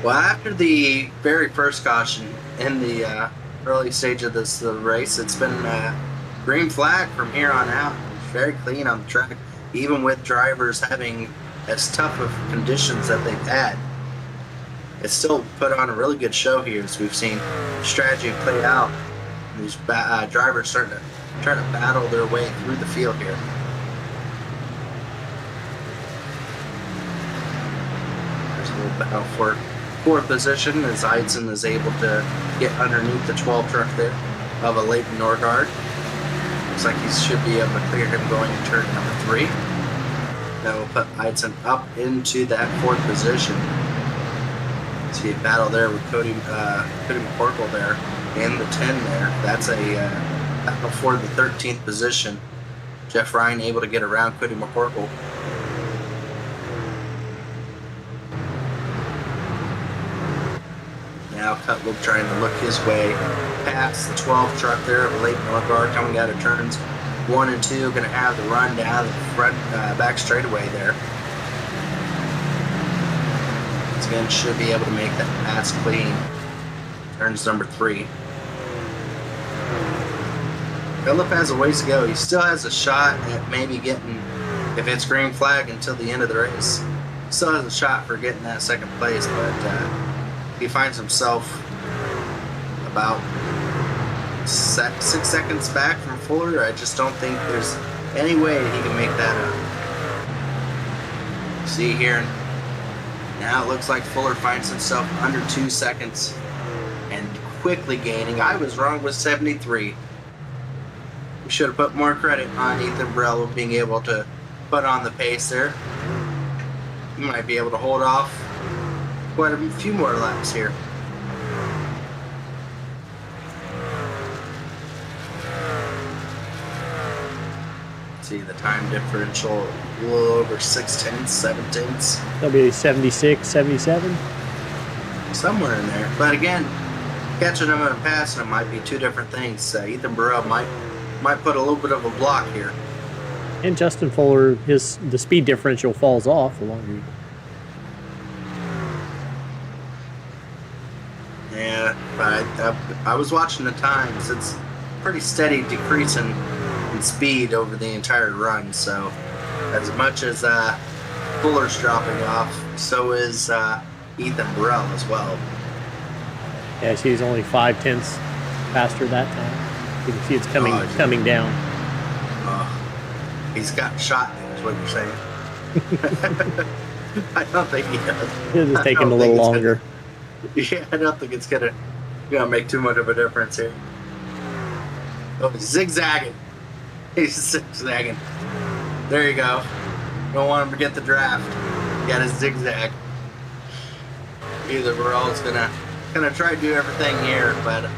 Well, after the very first caution in the early stage of this race, it's been green flag from here on out. Very clean on the track, even with drivers having as tough of conditions that they've had. It's still put on a really good show here, as we've seen strategy play out. And these drivers starting to try to battle their way through the field here. There's a little battle for 4th position as Eidson is able to get underneath the 12 truck there of a Leighton Norgard. Looks like he should be able to clear him going in turn number 3. That will put Eidson up into that 4th position. See a battle there with Cody McCorkle there in the 10 there. That's a battle for the 13th position. Jeff Ryan able to get around Cody McCorkle. Now Cutlip trying to look his way past the 12 truck there of Leighton Norgard coming out of turns 1 and 2. Going to have the run down the front back straightaway there. Once again, should be able to make that pass clean. Turns number 3. Cutlip has a ways to go. He still has a shot at maybe getting, if it's green flag until the end of the race, still has a shot for getting that second place, but he finds himself about 6 seconds back from Fuller. I just don't think there's any way he can make that up. See here, now it looks like Fuller finds himself under 2 seconds and quickly gaining. I was wrong with 73. We should have put more credit on Ethan Burrell being able to put on the pace there. He might be able to hold off quite a few more laps here. See the time differential a little over 6/10, 7/10. That'll be 76, 77. Somewhere in there. But again, catching him and passing him might be 2 different things. Ethan Burrell might put a little bit of a block here. And Justin Fuller, the speed differential falls off the longer you go. Yeah, but I was watching the times. It's pretty steady decreasing in speed over the entire run. So as much as Fuller's dropping off, so is Ethan Burrell as well. Yeah, she's only 0.5 faster that time. You can see it's coming down. He's got shot now, is what you're saying. I don't think he does. It's just taking a little longer. Yeah, I don't think it's gonna make too much of a difference here. Oh, he's zigzagging. He's zigzagging. There you go. Don't want him to get the draft. Got his zigzag. Either we're all gonna try to do everything here, but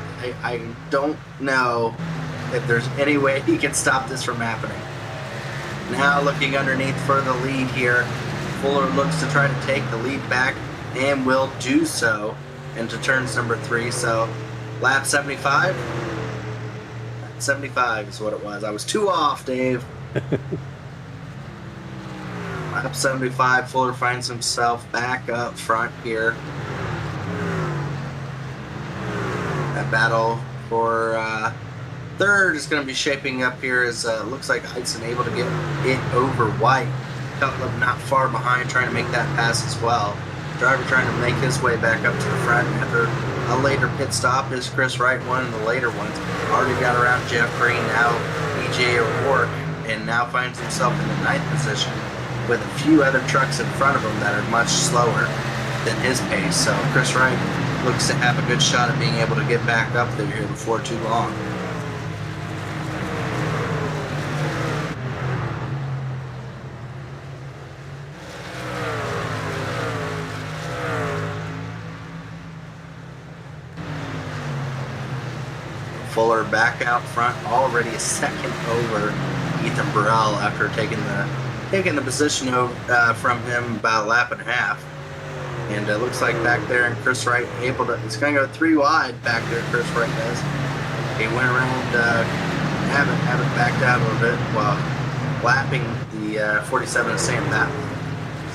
I don't know if there's any way he can stop this from happening. Now looking underneath for the lead here. Fuller looks to try to take the lead back and will do so into turns number 3. So lap 75. 75 is what it was. I was 2 off, Dave. Lap 75, Fuller finds himself back up front here. That battle for third is going to be shaping up here as looks like Hudson able to get it over White. Cutlip not far behind, trying to make that pass as well. Driver trying to make his way back up to the front after a later pit stop is Chris Wright, one of the later ones. Already got around Jeff Green, now EJ O'Rourke, and now finds himself in the 9th position with a few other trucks in front of him that are much slower than his pace. So Chris Wright looks to have a good shot at being able to get back up there here before too long. Fuller back out front, already a second over Ethan Burrell after taking the position from him about a lap and a half. And it looks like back there, and Chris Wright it's going to go 3 wide back there. Chris Wright does. He went around Abbott backed out a little bit while lapping the 47 of Sam Battle.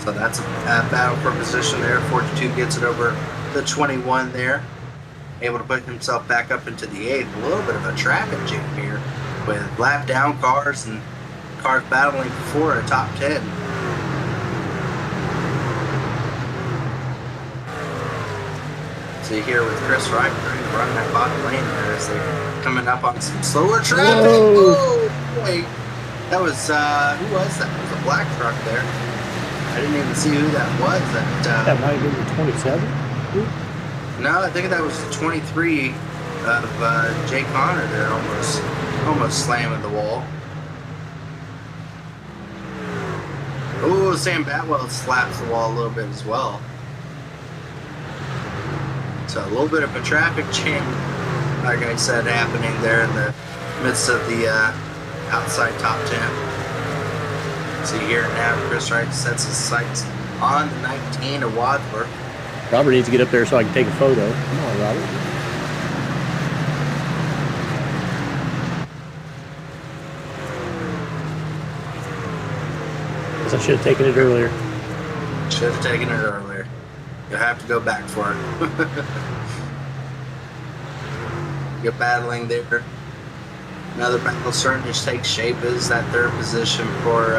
So that's a battle for position there. 42 gets it over the 21 there. Able to put himself back up into the 8th. A little bit of a traffic jam here with lap down cars and cars battling for a top 10. See here with Chris Wright trying to run that bottom lane there as they're coming up on some slower traffic. Oh boy, that was who was that? It was a black truck there. I didn't even see who that was. That might have been the 27. No, I think that was the 23 of Jay Connor there, almost slamming the wall. Oh, Sam Batwell slaps the wall a little bit as well. So a little bit of a traffic jam, like I said, happening there in the midst of the outside top 10. See here now, Chris Wright sets his sights on the 19 of Wadsworth. Robert needs to get up there so I can take a photo. Come on, Robert. Guess I should have taken it earlier. Should have taken it earlier. You'll have to go back for it. You're battling there. Another battle starting to take shape is that 3rd position for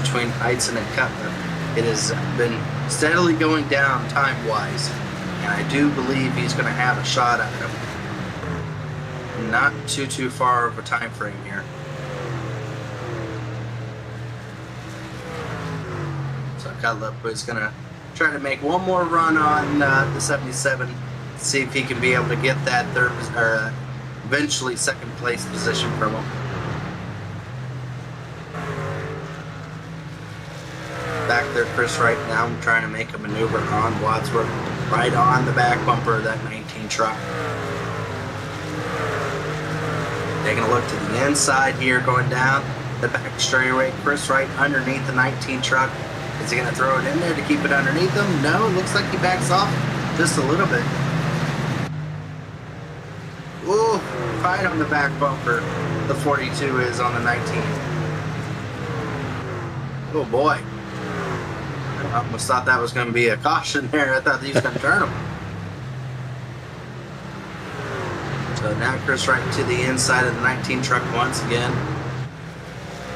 between Heitzen and Cutler. It has been steadily going down time-wise, and I do believe he's going to have a shot at him. Not too far of a time frame here. So Cutlip is going to try to make one more run on the 77, see if he can be able to get that third or eventually 2nd place position from him. Back there, Chris Wright now trying to make a maneuver on Wadsworth, right on the back bumper of that 19 truck. Taking a look to the inside here, going down the back straightaway. Chris Wright underneath the 19 truck. Is he going to throw it in there to keep it underneath him? No, it looks like he backs off just a little bit. Ooh, right on the back bumper. The 42 is on the 19. Oh boy. I almost thought that was going to be a caution there. I thought he was going to turn him. So now Chris Wright to the inside of the 19 truck once again.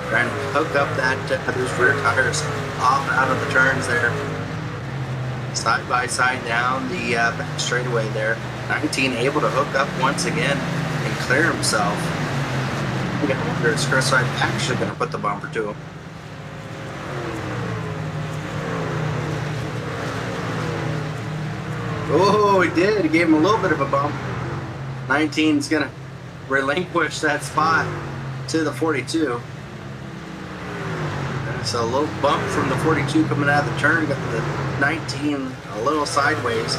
Trying to hook up those rear tires off out of the turns there. Side by side down the back straightaway there. 19 able to hook up once again and clear himself. I'm going to wonder, is Chris Wright actually going to put the bumper to him? Oh, he did. He gave him a little bit of a bump. 19's going to relinquish that spot to the 42. So a little bump from the 42 coming out of the turn. Got the 19 a little sideways.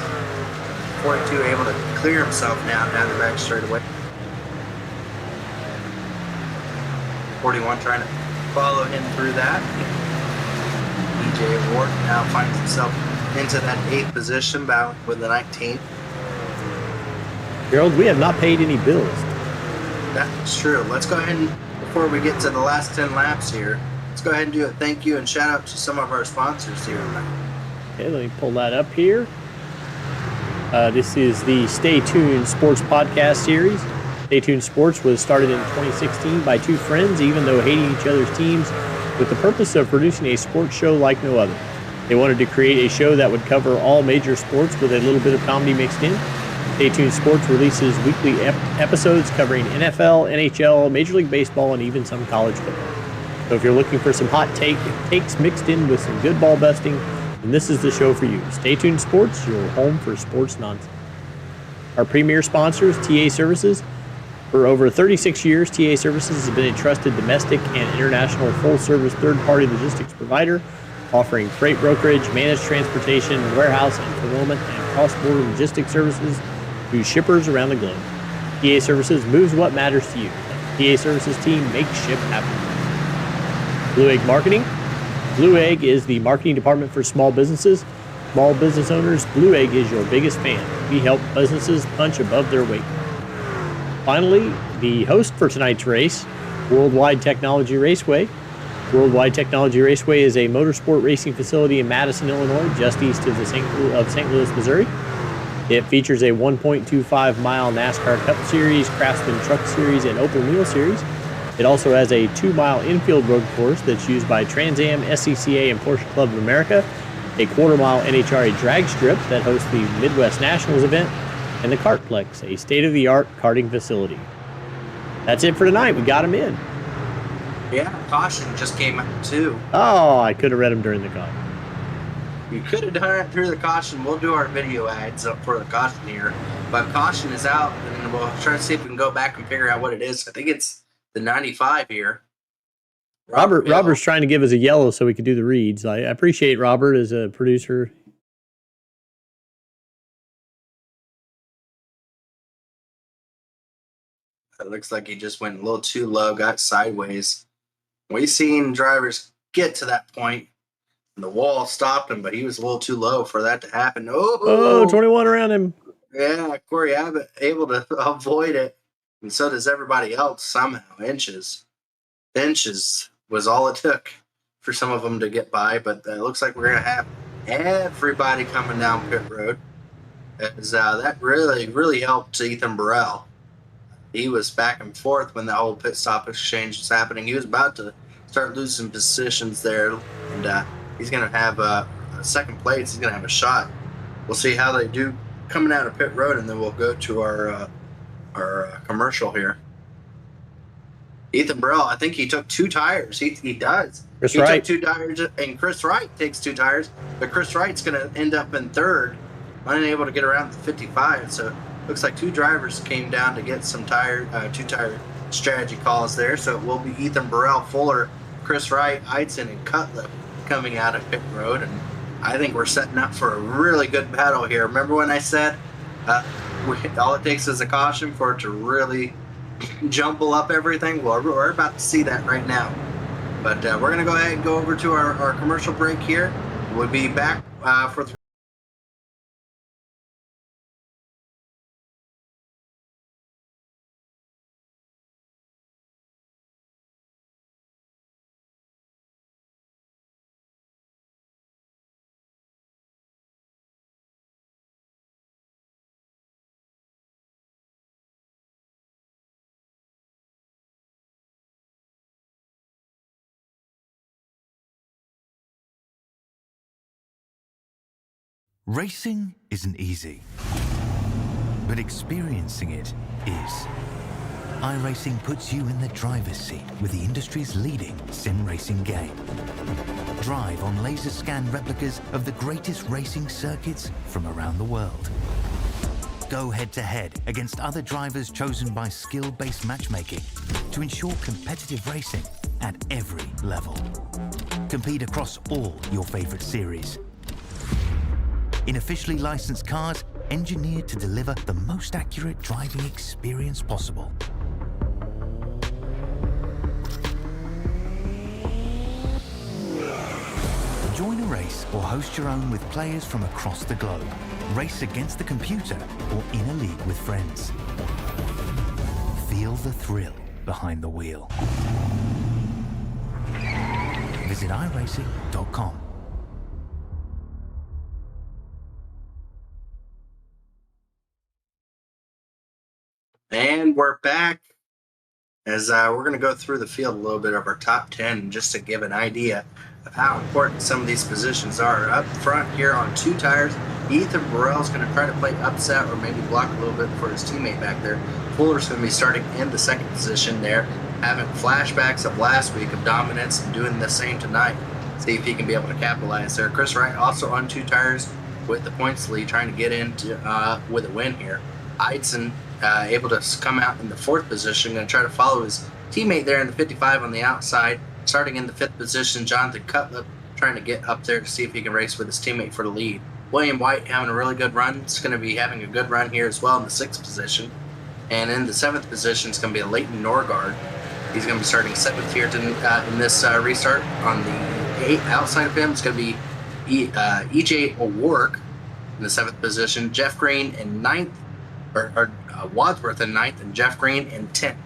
42 able to clear himself now down the back straightaway. 41 trying to follow him through that. EJ Ward now finds himself into that 8th position, battling with the 19. Gerald, we have not paid any bills. That's true. Let's go ahead and, before we get to the last 10 laps here, let's go ahead and do a thank you and shout out to some of our sponsors here tonight. Okay, let me pull that up here. This is the Stay Tuned Sports podcast series. Stay Tuned Sports was started in 2016 by two friends, even though hating each other's teams, with the purpose of producing a sports show like no other. They wanted to create a show that would cover all major sports with a little bit of comedy mixed in. Stay Tuned Sports releases weekly episodes covering NFL, NHL, Major League Baseball, and even some college football. So if you're looking for some hot takes mixed in with some good ball busting, then this is the show for you. Stay Tuned Sports, your home for sports nonsense. Our premier sponsors, TA Services. For over 36 years, TA Services has been a trusted domestic and international full-service third-party logistics provider, offering freight brokerage, managed transportation, warehouse and fulfillment, and cross-border logistics services to shippers around the globe. TA Services moves what matters to you. TA Services team makes ship happen. Blue Egg Marketing. Blue Egg is the marketing department for small businesses. Small business owners, Blue Egg is your biggest fan. We help businesses punch above their weight. Finally, the host for tonight's race, Worldwide Technology Raceway. Worldwide Technology Raceway is a motorsport racing facility in Madison, Illinois, just east of St. Louis, Missouri. It features a 1.25-mile NASCAR Cup Series, Craftsman Truck Series, and Open Wheel Series. It also has a 2-mile infield road course that's used by Trans Am, SCCA, and Porsche Club of America, a quarter-mile NHRA drag strip that hosts the Midwest Nationals event, and the Kartplex, a state-of-the-art karting facility. That's it for tonight. We got them in. Yeah, caution just came out too. Oh, I could have read them during the call. You could have done it through the caution. We'll do our video ads up for the caution here. But caution is out, and we'll try to see if we can go back and figure out what it is. I think it's the 95 here. Robert's trying to give us a yellow so we could do the reads. I appreciate Robert as a producer. It looks like he just went a little too low, got sideways. We've seen drivers get to that point, and the wall stopped him, but he was a little too low for that to happen. Oh, 21 around him. Yeah, Corey Abbott able to avoid it, and so does everybody else somehow. Inches was all it took for some of them to get by, but it looks like we're going to have everybody coming down pit road. As, that really helped Ethan Burrell. He was back and forth when the whole pit stop exchange was happening. He was about to start losing positions there, and he's going to have a second place. He's going to have a shot. We'll see how they do coming out of pit road, and then we'll go to our commercial here. Ethan Burrell, I think he took 2 tires. He does. Chris Wright took 2 tires, and Chris Wright takes 2 tires, but Chris Wright's going to end up in 3rd, unable to get around the 55. So looks like 2 drivers came down to get some 2-tire strategy calls there. So it will be Ethan Burrell, Fuller, Chris Wright, Eidson, and Cutlip coming out of pit road, and I think we're setting up for a really good battle here. Remember when I said all it takes is a caution for it to really jumble up everything? Well, we're about to see that right now. But we're going to go ahead and go over to our commercial break here. We'll be back for the Racing isn't easy, but experiencing it is. iRacing puts you in the driver's seat with the industry's leading sim racing game. Drive on laser scan replicas of the greatest racing circuits from around the world. Go head-to-head against other drivers chosen by skill-based matchmaking to ensure competitive racing at every level. Compete across all your favorite series. In officially licensed cars, engineered to deliver the most accurate driving experience possible. Join a race or host your own with players from across the globe. Race against the computer or in a league with friends. Feel the thrill behind the wheel. Visit iRacing.com. And we're back as we're going to go through the field a little bit of our top 10 just to give an idea of how important some of these positions are. Up front here on 2 tires, Ethan Burrell's going to try to play upset or maybe block a little bit for his teammate back there. Fuller's going to be starting in the 2nd position there, having flashbacks of last week of dominance and doing the same tonight. See if he can be able to capitalize there. Chris Wright also on 2 tires with the points lead, trying to get into with a win here. Eidson able to come out in the 4th position, going to try to follow his teammate there in the 55 on the outside. Starting in the 5th position, Jonathan Cutlip trying to get up there to see if he can race with his teammate for the lead. William White having a really good run. It's going to be having a good run here as well in the 6th position. And in the 7th position, it's going to be a Leighton Norgard. He's going to be starting 7th here in this restart. On the 8th outside of him, it's going to be EJ O'Rourke in the 7th position. Jeff Green in 9th, or Wadsworth in 9th, and Jeff Green in 10th.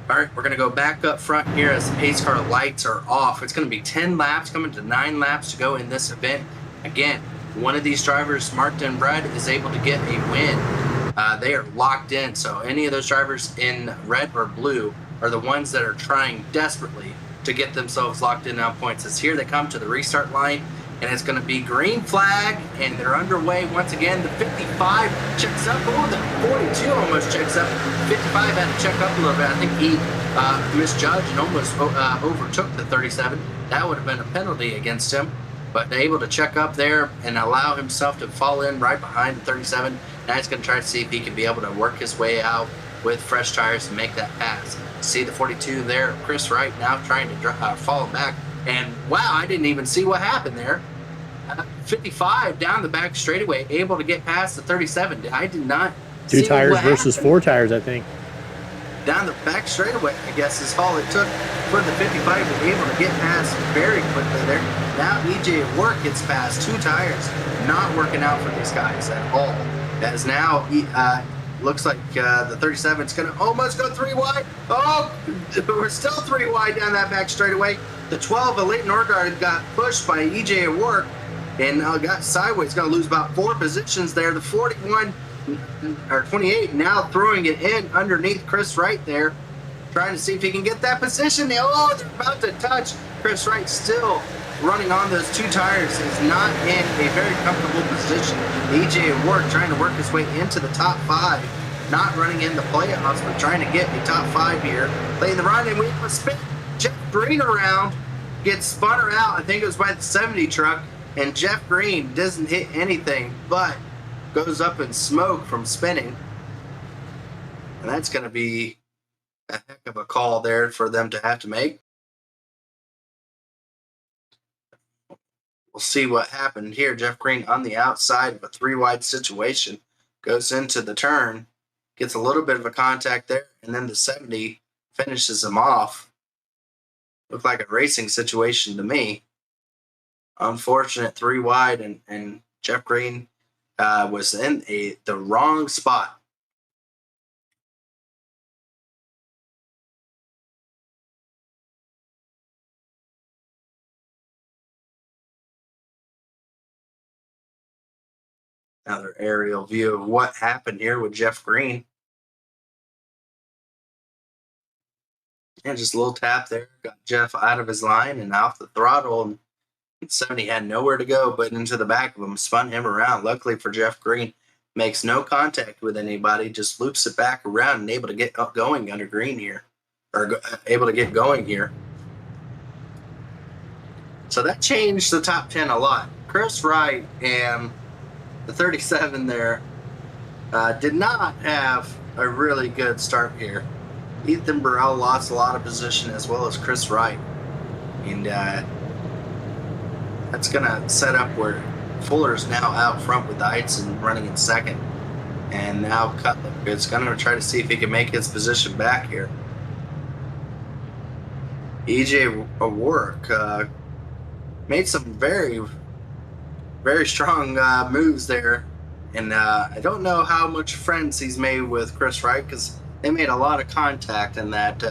All right, we're going to go back up front here as the pace car lights are off. It's going to be 10 laps, coming to 9 laps to go in this event. Again, one of these drivers, Martin Brad, is able to get a win. They are locked in, so any of those drivers in red or blue are the ones that are trying desperately to get themselves locked in on points. As here they come to the restart line, and it's going to be green flag, and they're underway once again. The 55 checks up. Oh, the 42 almost checks up. 55 had to check up a little bit. I think he misjudged and almost overtook the 37. That would have been a penalty against him, but able to check up there and allow himself to fall in right behind the 37. Now he's going to try to see if he can be able to work his way out with fresh tires and make that pass. See the 42 there, Chris Wright now trying to fall back. And wow, I didn't even see what happened there. 55 down the back straightaway, able to get past the 37. I did not 2 see tires what versus happened. 4 tires, I think. Down the back straightaway, I guess, is all it took for the 55 to be able to get past very quickly there. Now EJ Work gets past 2 tires. Not working out for these guys at all. As now looks like the 37 is going to almost go 3 wide. Oh, we're still 3 wide down that back straightaway. The 12, Leighton Norgard, got pushed by EJ Work and got sideways. Going to lose about 4 positions there. The 41 or 28 now throwing it in underneath Chris Wright there, trying to see if he can get that position. Oh, they're about to touch. Chris Wright still running on those 2 tires, is not in a very comfortable position. EJ Work trying to work his way into the top 5, not running in the playoffs, but trying to get a top 5 here. Playing the run, and we have a spin. Jeff Green around, gets spun out. I think it was by the 70 truck, and Jeff Green doesn't hit anything, but goes up in smoke from spinning. And that's going to be a heck of a call there for them to have to make. We'll see what happened here. Jeff Green on the outside of a 3 wide situation, goes into the turn, gets a little bit of a contact there, and then the 70 finishes him off. Looked like a racing situation to me. Unfortunate 3 wide, and Jeff Green was in the wrong spot. Another aerial view of what happened here with Jeff Green. And just a little tap there, got Jeff out of his line and off the throttle, and 70 had nowhere to go but into the back of him, spun him around. Luckily for Jeff Green, makes no contact with anybody, just loops it back around and able to get going under Green here, or able to get going here. So that changed the top 10 a lot. Chris Wright and the 37 there did not have a really good start here. Ethan Burrell lost a lot of position, as well as Chris Wright. And that's going to set up where Fuller's now out front with Eitzen running in second. And now Cutler is going to try to see if he can make his position back here. EJ Warwick made some very, very strong moves there. And I don't know how much friends he's made with Chris Wright, because they made a lot of contact in that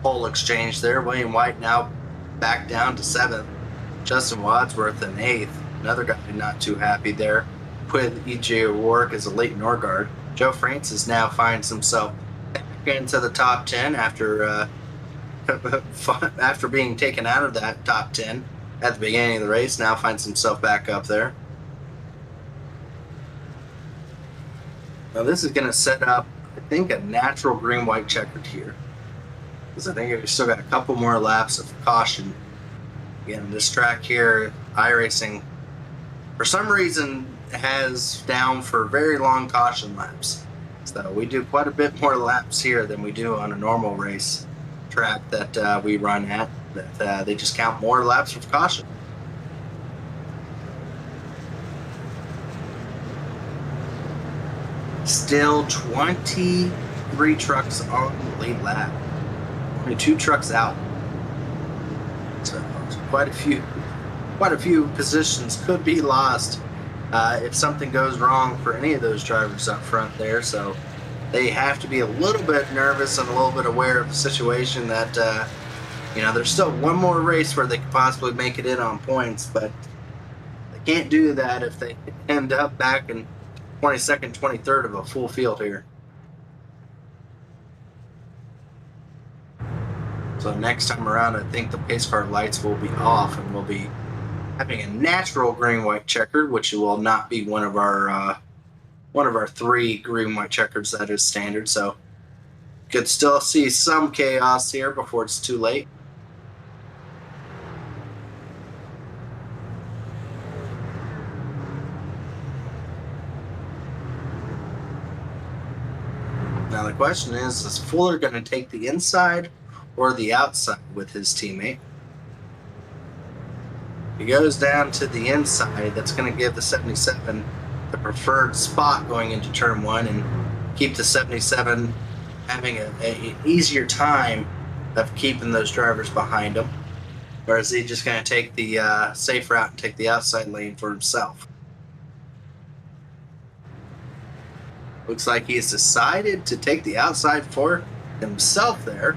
pole exchange there. William White now back down to 7th. Justin Wadsworth in 8th. Another guy not too happy there with E.J. O'Rourke as a late Norgard. Joe Francis now finds himself back into the top 10 after being taken out of that top 10 at the beginning of the race. Now finds himself back up there. Now this is going to set up, I think, a natural green-white checkered here, because I think we still got a couple more laps of caution. Again, this track here, iRacing, for some reason, has down for very long caution laps. So we do quite a bit more laps here than we do on a normal race track that we run at. That they just count more laps of caution. Still 23 trucks on the lead lap. Only 2 trucks out. So quite a few positions could be lost if something goes wrong for any of those drivers up front there. So they have to be a little bit nervous and a little bit aware of the situation that there's still one more race where they could possibly make it in on points, but they can't do that if they end up back in 22nd, 23rd of a full field here. So next time around, I think the pace car lights will be off, and we'll be having a natural green-white checkered, which will not be one of our 3 green-white checkers that is standard. So could still see some chaos here before it's too late. Now the question is Fuller going to take the inside or the outside with his teammate? If he goes down to the inside, that's going to give the 77 the preferred spot going into turn 1 and keep the 77 having an easier time of keeping those drivers behind him. Or is he just going to take the safe route and take the outside lane for himself? Looks like he's decided to take the outside for himself there.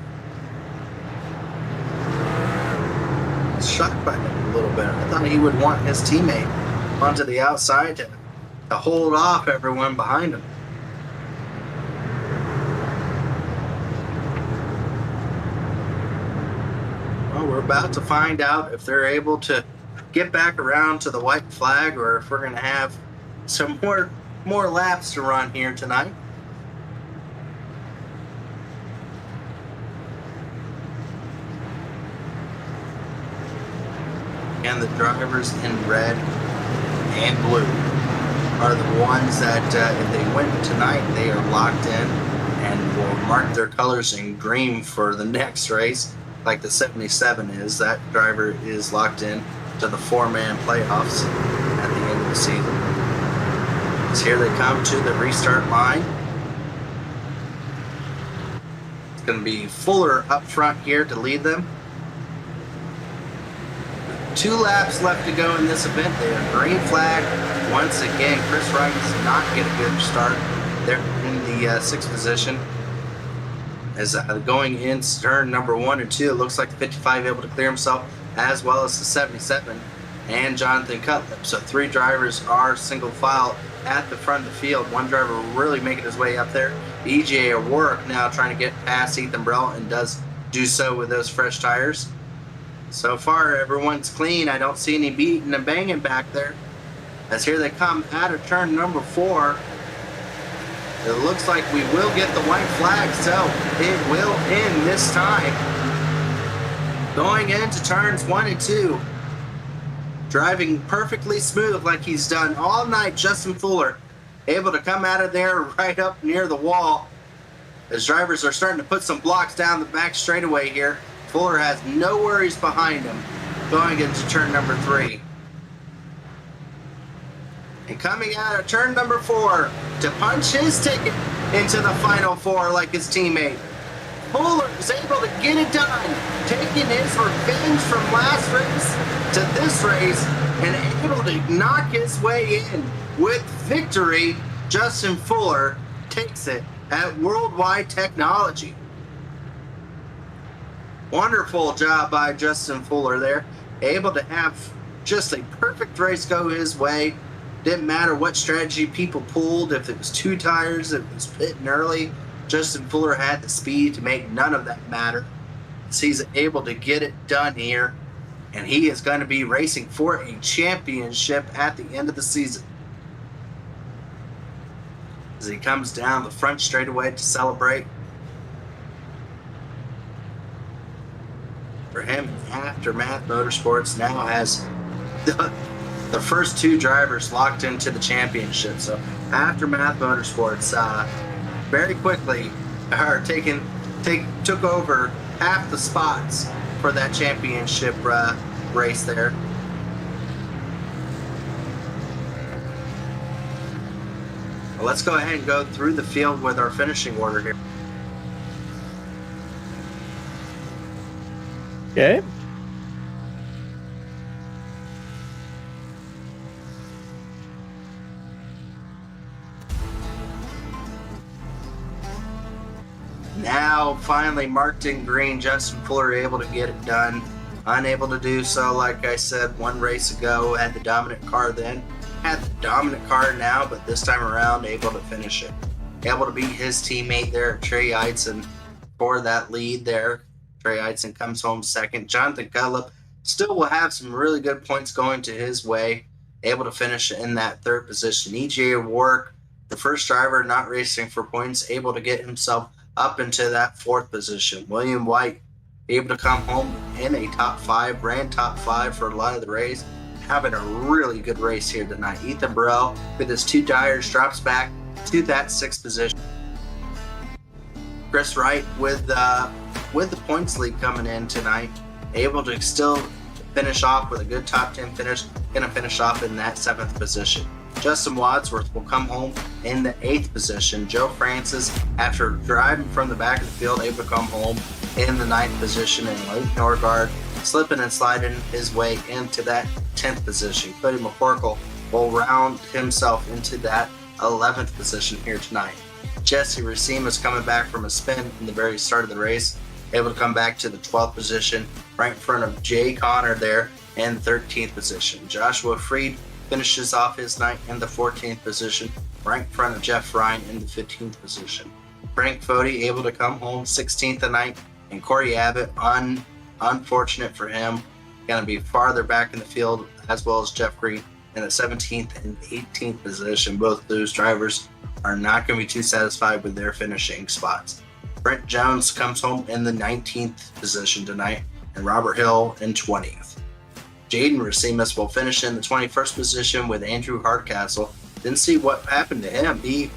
I was shocked by him a little bit. I thought he would want his teammate onto the outside to hold off everyone behind him. Well, we're about to find out if they're able to get back around to the white flag, or if we're going to have some more laps to run here tonight. And the drivers in red and blue are the ones that if they win tonight, they are locked in and will mark their colors in green for the next race, like the 77 is. That driver is locked in to the 4-man playoffs at the end of the season. So here they come to the restart line. It's going to be Fuller up front here to lead them. 2 laps left to go in this event. They are green flag. Once again, Chris Wright does not get a good start. They're in the 6th position. As going in turn number 1 and 2, it looks like the 55 able to clear himself, as well as the 77 and Jonathan Cutlip. So 3 drivers are single file at the front of the field. 1 driver really making his way up there. EJ O'Rourke now trying to get past Ethan Burrell, and does do so with those fresh tires. So far, everyone's clean. I don't see any beating and banging back there. As here they come out of turn number 4. It looks like we will get the white flag, so it will end this time. Going into turns 1 and 2. Driving perfectly smooth like he's done all night, Justin Fuller. Able to come out of there right up near the wall. As drivers are starting to put some blocks down the back straightaway here. Fuller has no worries behind him going into turn number 3. And coming out of turn number 4 to punch his ticket into the final 4 like his teammate. Fuller is able to get it done, taking his revenge from last race to this race and able to knock his way in with victory. Justin Fuller takes it at Worldwide Technology. Wonderful job by Justin Fuller there. Able to have just a perfect race go his way. Didn't matter what strategy people pulled, if it was 2 tires, if it was pitting early. Justin Fuller had the speed to make none of that matter. So he's able to get it done here. And he is going to be racing for a championship at the end of the season. As he comes down the front straightaway to celebrate. For him, Aftermath Motorsports now has the first 2 drivers locked into the championship. So Aftermath Motorsports very quickly took over half the spots for that championship race there. Well, let's go ahead and go through the field with our finishing order here. Okay. Now, finally, marked in green, Justin Fuller able to get it done. Unable to do so, like I said, 1 race ago, had the dominant car then. Had the dominant car now, but this time around, able to finish it. Able to beat his teammate there, Trey Eidson, for that lead there. Trey Eidson comes home second. Jonathan Cutlip still will have some really good points going to his way. Able to finish in that 3rd position. EJ Warwick, the first driver not racing for points, able to get himself up into that 4th position. William White able to come home in a top 5, ran top 5 for a lot of the race, having a really good race here tonight. Ethan Burrell with his 2 tires drops back to that 6th position. Chris Wright with the points lead coming in tonight, able to still finish off with a good top 10 finish, gonna finish off in that 7th position. Justin Wadsworth will come home in the 8th position. Joe Francis, after driving from the back of the field, able to come home in the 9th position. And Luke Norgard slipping and sliding his way into that 10th position. Cody McCorkle will round himself into that 11th position here tonight. Jesse Racine is coming back from a spin in the very start of the race, able to come back to the 12th position, right in front of Jay Connor there in 13th position. Joshua Freed finishes off his night in the 14th position, right in front of Jeff Ryan in the 15th position. Frank Foti able to come home 16th tonight, and Corey Abbott, unfortunate for him, going to be farther back in the field, as well as Jeff Green in the 17th and 18th position. Both those drivers are not going to be too satisfied with their finishing spots. Brent Jones comes home in the 19th position tonight, and Robert Hill in 20th. Jaden Racimus will finish in the 21st position with Andrew Hardcastle. Didn't see what happened to him. He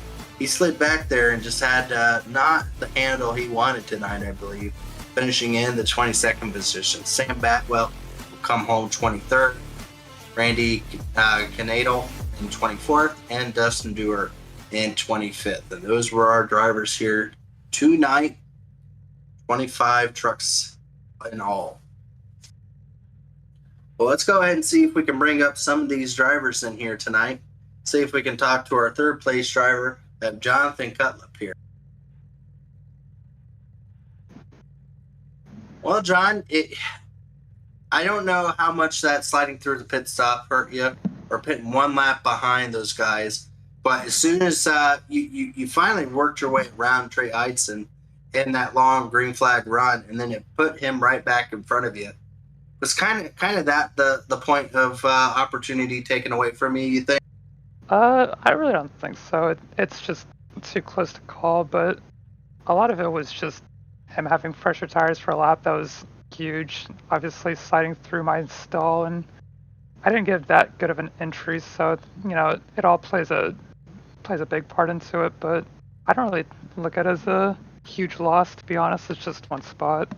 slid back there and just had not the handle he wanted tonight, I believe, finishing in the 22nd position. Sam Batwell will come home 23rd. Randy Canadal in 24th, and Dustin Dewar in 25th. And those were our drivers here tonight. 25 trucks in all. Well, let's go ahead and see if we can bring up some of these drivers in here tonight. See if we can talk to our 3rd place driver, Jonathan Cutlip here. Well, John, I don't know how much that sliding through the pit stop hurt you, or pitting 1 lap behind those guys. But as soon as you finally worked your way around Trey Eidson in that long green flag run, and then it put him right back in front of you, Was kind of that the point of opportunity taken away from you? You think? I really don't think so. It's just too close to call, but a lot of it was just him having fresher tires for a lap. That was huge. Obviously, sliding through my stall, and I didn't get that good of an entry, so it all plays a big part into it. But I don't really look at it as a huge loss, to be honest. It's just one spot.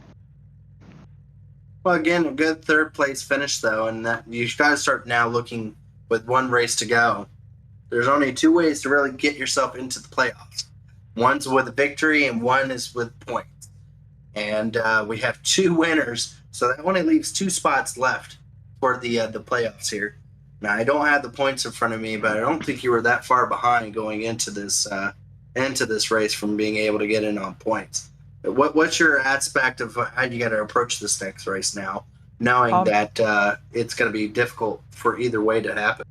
Well, again, a good third place finish though, and that you got to start now looking with one race to go. There's only two ways to really get yourself into the playoffs. One's with a victory, and one is with points. And we have two winners, so that only leaves two spots left for the playoffs here. Now I don't have the points in front of me, but I don't think you were that far behind going into this race from being able to get in on points. What's your aspect of how you got to approach this next race now, knowing that it's going to be difficult for either way to happen?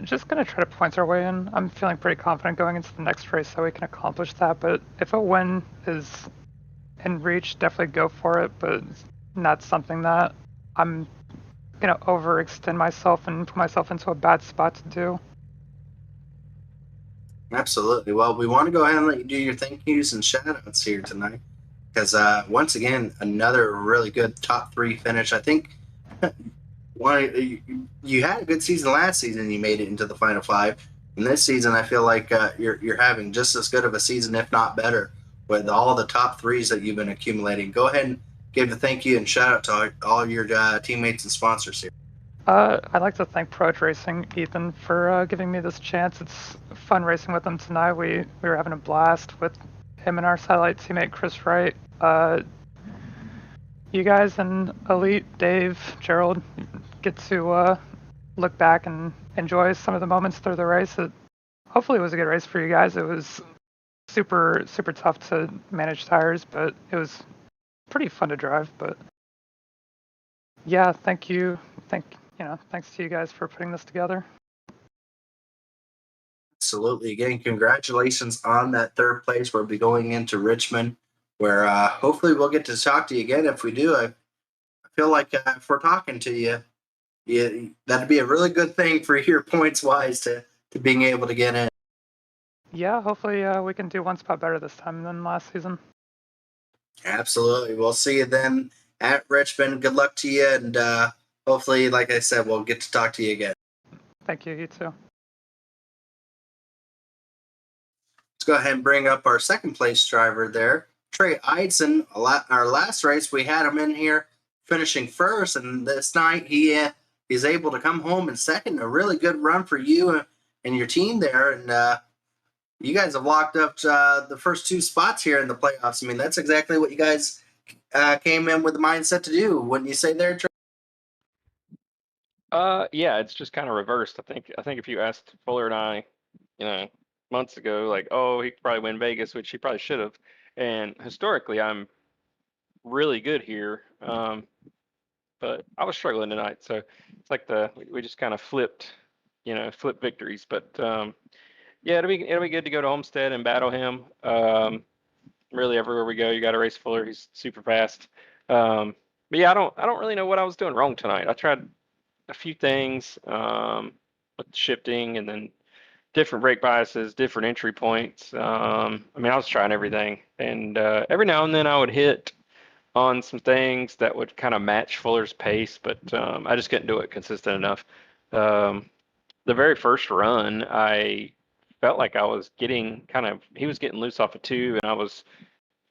Just gonna try to point our way in. I'm feeling pretty confident going into the next race that we can accomplish that. But if a win is in reach, definitely go for it. But it's not something that I'm gonna overextend myself and put myself into a bad spot to do. Absolutely. Well, we want to go ahead and let you do your thank yous and shout outs here tonight because once again, another really good top three finish. I think you had a good season last season. You made it into the final five. And this season, I feel like you're having just as good of a season, if not better, with all the top threes that you've been accumulating. Go ahead and give a thank you and shout out to all your teammates and sponsors here. I'd like to thank Proge Racing, Ethan, for giving me this chance. It's fun racing with him tonight. We were having a blast with him and our satellite teammate Chris Wright. You guys and Elite, Dave, Gerald get to look back and enjoy some of the moments through the race. Hopefully it was a good race for you guys. It was super tough to manage tires, but it was pretty fun to drive. But yeah, thank you. Thanks to you guys for putting this together. Absolutely. Again, congratulations on that third place. We'll be going into Richmond, where hopefully we'll get to talk to you again. If we do, I feel like if we're talking to you, that'd be a really good thing for your points wise to being able to get in. Yeah, hopefully we can do one spot better this time than last season. Absolutely. We'll see you then at Richmond. Good luck to you, and hopefully, like I said, we'll get to talk to you again. Thank you. You too. Let's go ahead and bring up our second place driver there, Trey Eidson. Our last race, we had him in here finishing first, and this night he is able to come home in second. A really good run for you and your team there, and you guys have locked up the first two spots here in the playoffs. I mean, that's exactly what you guys came in with the mindset to do. Wouldn't you say there, Trey? Yeah, it's just kind of reversed. I think if you asked Fuller and I, months ago, like, oh, he could probably win Vegas, which he probably should have. And historically, I'm really good here. But I was struggling tonight, so it's like we just kind of flipped victories. But yeah, it'll be good to go to Homestead and battle him. Really, everywhere we go, you got to race Fuller. He's super fast. But yeah, I don't really know what I was doing wrong tonight. I tried a few things with shifting and then different brake biases, different entry points. I mean, I was trying everything, and every now and then I would hit on some things that would kind of match Fuller's pace, but I just couldn't do it consistent enough. The very first run, I felt like I was he was getting loose off of two, and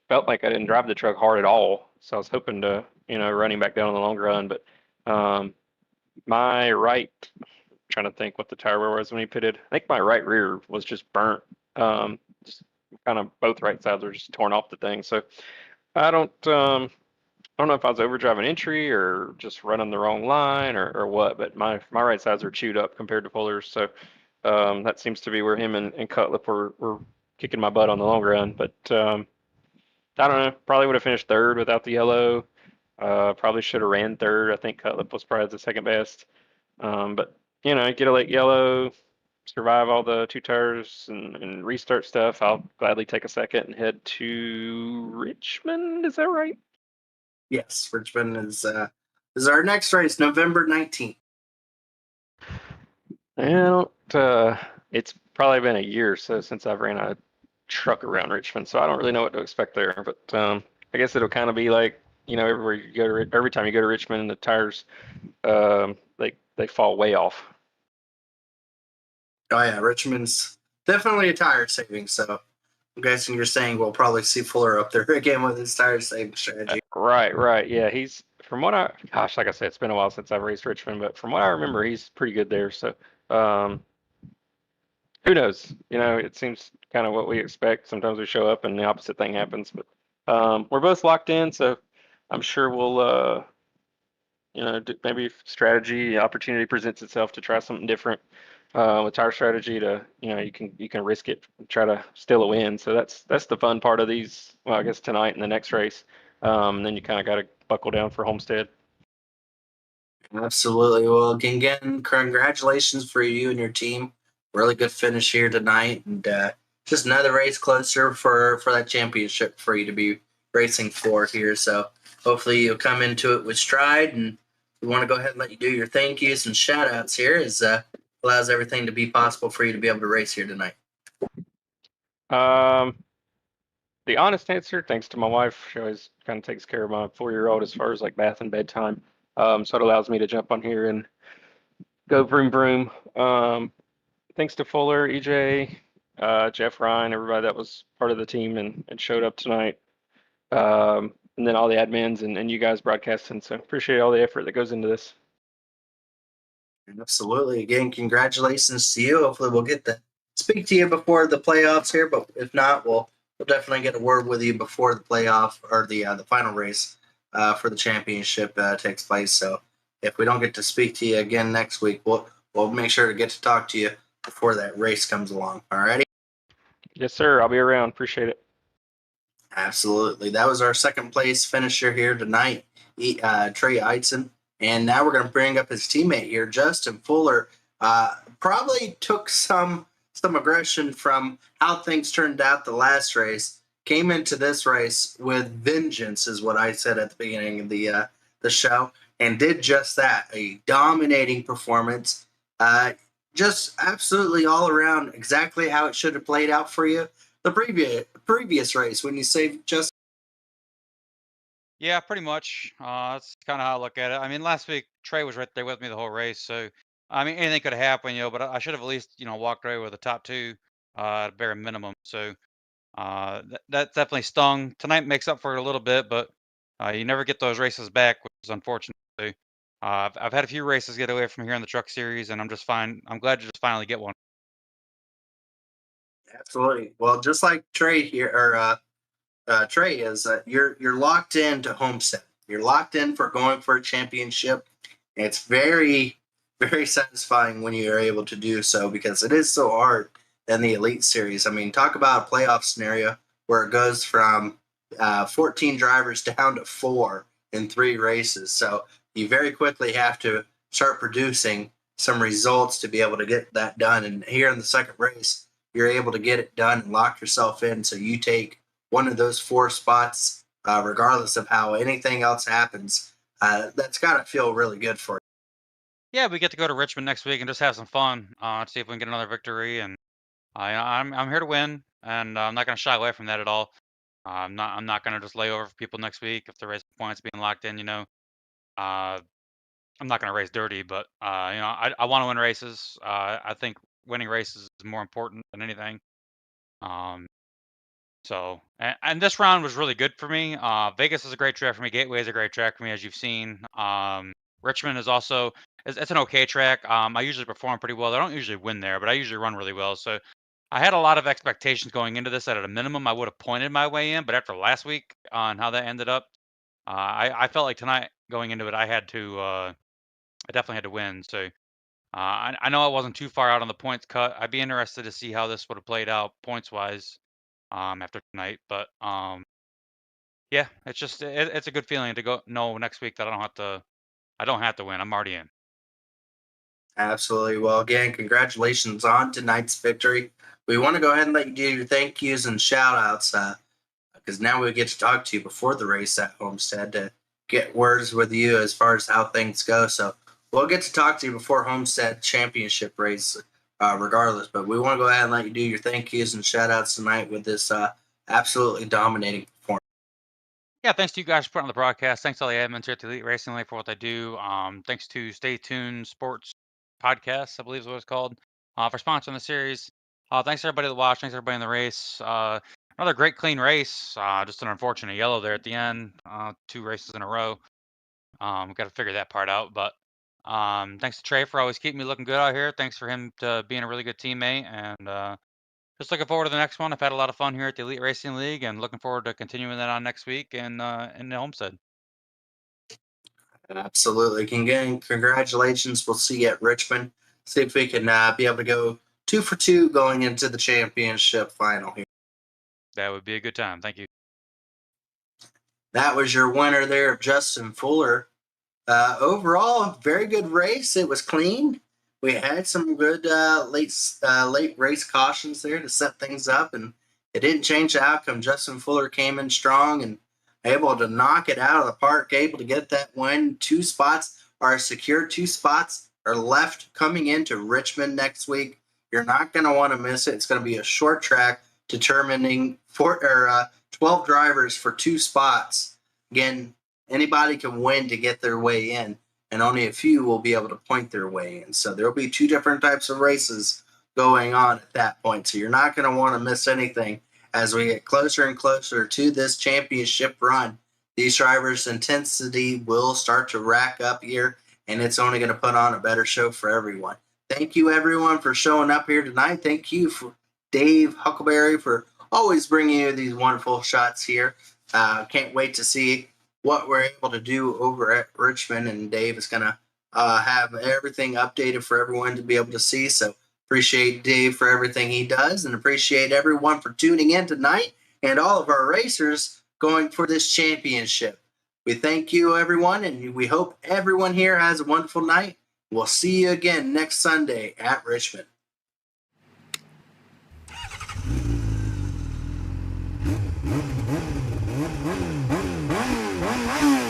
felt like I didn't drive the truck hard at all. So I was hoping to, running back down on the long run, but my right, trying to think what the tire wear was when he pitted. I think my right rear was just burnt. Just kind of both right sides were just torn off the thing. So I don't know if I was overdriving entry or just running the wrong line or what, but my right sides are chewed up compared to Fuller's. So that seems to be where him and Cutlip were kicking my butt on the long run. But I don't know. Probably would have finished third without the yellow. Probably should have ran third. I think Cutlip was probably the second best. But get a late yellow, survive all the two tires and restart stuff. I'll gladly take a second and head to Richmond. Is that right? Yes, Richmond is our next race, November 19th. Well, it's probably been a year or so since I've ran a truck around Richmond, so I don't really know what to expect there. But I guess it'll kind of be like, everywhere you go to, every time you go to Richmond, the tires, they fall way off. Oh yeah, Richmond's definitely a tire saving. So I'm guessing you're saying we'll probably see Fuller up there again with his tire saving strategy. Right. Yeah, he's from what gosh, like I said, it's been a while since I've raced Richmond, but from what I remember, he's pretty good there. So, um, who knows? It seems kind of what we expect. Sometimes we show up and the opposite thing happens, but we're both locked in, so I'm sure we'll, maybe if strategy opportunity presents itself to try something different with tire strategy to, you can risk it, try to steal a win. So that's the fun part of these. Well, I guess tonight and the next race. And then you kind of got to buckle down for Homestead. Absolutely. Well, again, congratulations for you and your team. Really good finish here tonight, and just another race closer for that championship for you to be racing for here. So hopefully you'll come into it with stride, and we want to go ahead and let you do your thank yous and shout outs here as allows everything to be possible for you to be able to race here tonight. Um, the honest answer, thanks to my wife, she always kind of takes care of my 4-year-old as far as like bath and bedtime. So it allows me to jump on here and go vroom vroom. Thanks to Fuller, EJ, Jeff Ryan, everybody that was part of the team and showed up tonight. And then all the admins and you guys broadcasting. So appreciate all the effort that goes into this. Absolutely. Again, congratulations to you. Hopefully we'll get to speak to you before the playoffs here, but if not, we'll definitely get a word with you before the playoff or the final race for the championship takes place. So if we don't get to speak to you again next week, we'll make sure to get to talk to you before that race comes along. All righty? Yes, sir. I'll be around. Appreciate it. Absolutely. That was our second place finisher here tonight, Trey Eitzen. And now we're going to bring up his teammate here, Justin Fuller. Probably took some aggression from how things turned out the last race. Came into this race with vengeance, is what I said at the beginning of the show, and did just that. A dominating performance. Just absolutely all around exactly how it should have played out for you the previous race when you saved just. Yeah, pretty much. That's kind of how I look at it. I mean, last week Trey was right there with me the whole race, so I mean anything could have happened, but I should have at least walked away with the top two, at bare minimum. So that definitely stung. Tonight makes up for it a little bit, but you never get those races back, which is unfortunate. So, I've had a few races get away from here in the Truck Series, and I'm just fine. I'm glad to just finally get one. Absolutely. Well, just like Trey here, or Trey is, you're locked into Homestead. You're locked in for going for a championship. And it's very, very satisfying when you are able to do so because it is so hard in the Elite Series. I mean, talk about a playoff scenario where it goes from 14 drivers down to 4 in 3 races. So you very quickly have to start producing some results to be able to get that done. And here in the second race, you're able to get it done and lock yourself in. So you take one of those 4 spots, regardless of how anything else happens. That's got to feel really good for you. Yeah, we get to go to Richmond next week and just have some fun. See if we can get another victory. And I'm here to win, and I'm not going to shy away from that at all. I'm not going to just lay over for people next week if the race points being locked in. I'm not going to race dirty, but I want to win races. I think winning races is more important than anything. So, and this round was really good for me. Vegas is a great track for me. Gateway is a great track for me, as you've seen. Richmond is also it's an okay track. I usually perform pretty well. I don't usually win there, but I usually run really well. So I had a lot of expectations going into this that at a minimum I would have pointed my way in. But after last week on how that ended up, I felt like tonight going into it, I definitely had to win. So I know I wasn't too far out on the points cut. I'd be interested to see how this would have played out points wise after tonight. But yeah, it's a good feeling to go know next week that I don't have to win. I'm already in. Absolutely. Well, again, congratulations on tonight's victory. We want to go ahead and let you do your thank yous and shout outs because now we get to talk to you before the race at Homestead to get words with you as far as how things go. So we'll get to talk to you before Homestead Championship race, regardless. But we want to go ahead and let you do your thank yous and shout outs tonight with this absolutely dominating performance. Yeah, thanks to you guys for putting on the broadcast. Thanks to all the admins here at the Elite Racing League for what they do. Thanks to Stay Tuned Sports Podcast, I believe is what it's called, for sponsoring the series. Thanks to everybody that watched. Thanks to everybody in the race. Another great, clean race. Just an unfortunate yellow there at the end. 2 races in a row. Got to figure that part out. But thanks to Trey for always keeping me looking good out here. Thanks for him to being a really good teammate. And just looking forward to the next one. I've had a lot of fun here at the Elite Racing League, and looking forward to continuing that on next week in the Homestead. Absolutely. Again, congratulations. We'll see you at Richmond. See if we can be able to go 2 for 2 going into the championship final here. That would be a good time. Thank you. That was your winner there, Justin Fuller. Overall, very good race. It was clean. We had some good late race cautions there to set things up, and it didn't change the outcome. Justin Fuller came in strong and able to knock it out of the park, able to get that win. 2 spots are secured. 2 spots are left coming into Richmond next week. You're not going to want to miss it. It's going to be a short track determining 12 drivers for 2 spots. Again, anybody can win to get their way in, and only a few will be able to point their way in. So there will be 2 different types of races going on at that point. So you're not going to want to miss anything as we get closer and closer to this championship run. These drivers' intensity will start to rack up here, and it's only going to put on a better show for everyone. Thank you, everyone, for showing up here tonight. Thank you for Dave Huckleberry for always bringing you these wonderful shots here. Can't wait to see what we're able to do over at Richmond, and Dave is going to have everything updated for everyone to be able to see. So appreciate Dave for everything he does, and appreciate everyone for tuning in tonight and all of our racers going for this championship. We thank you, everyone, and we hope everyone here has a wonderful night. We'll see you again next Sunday at Richmond. Wow.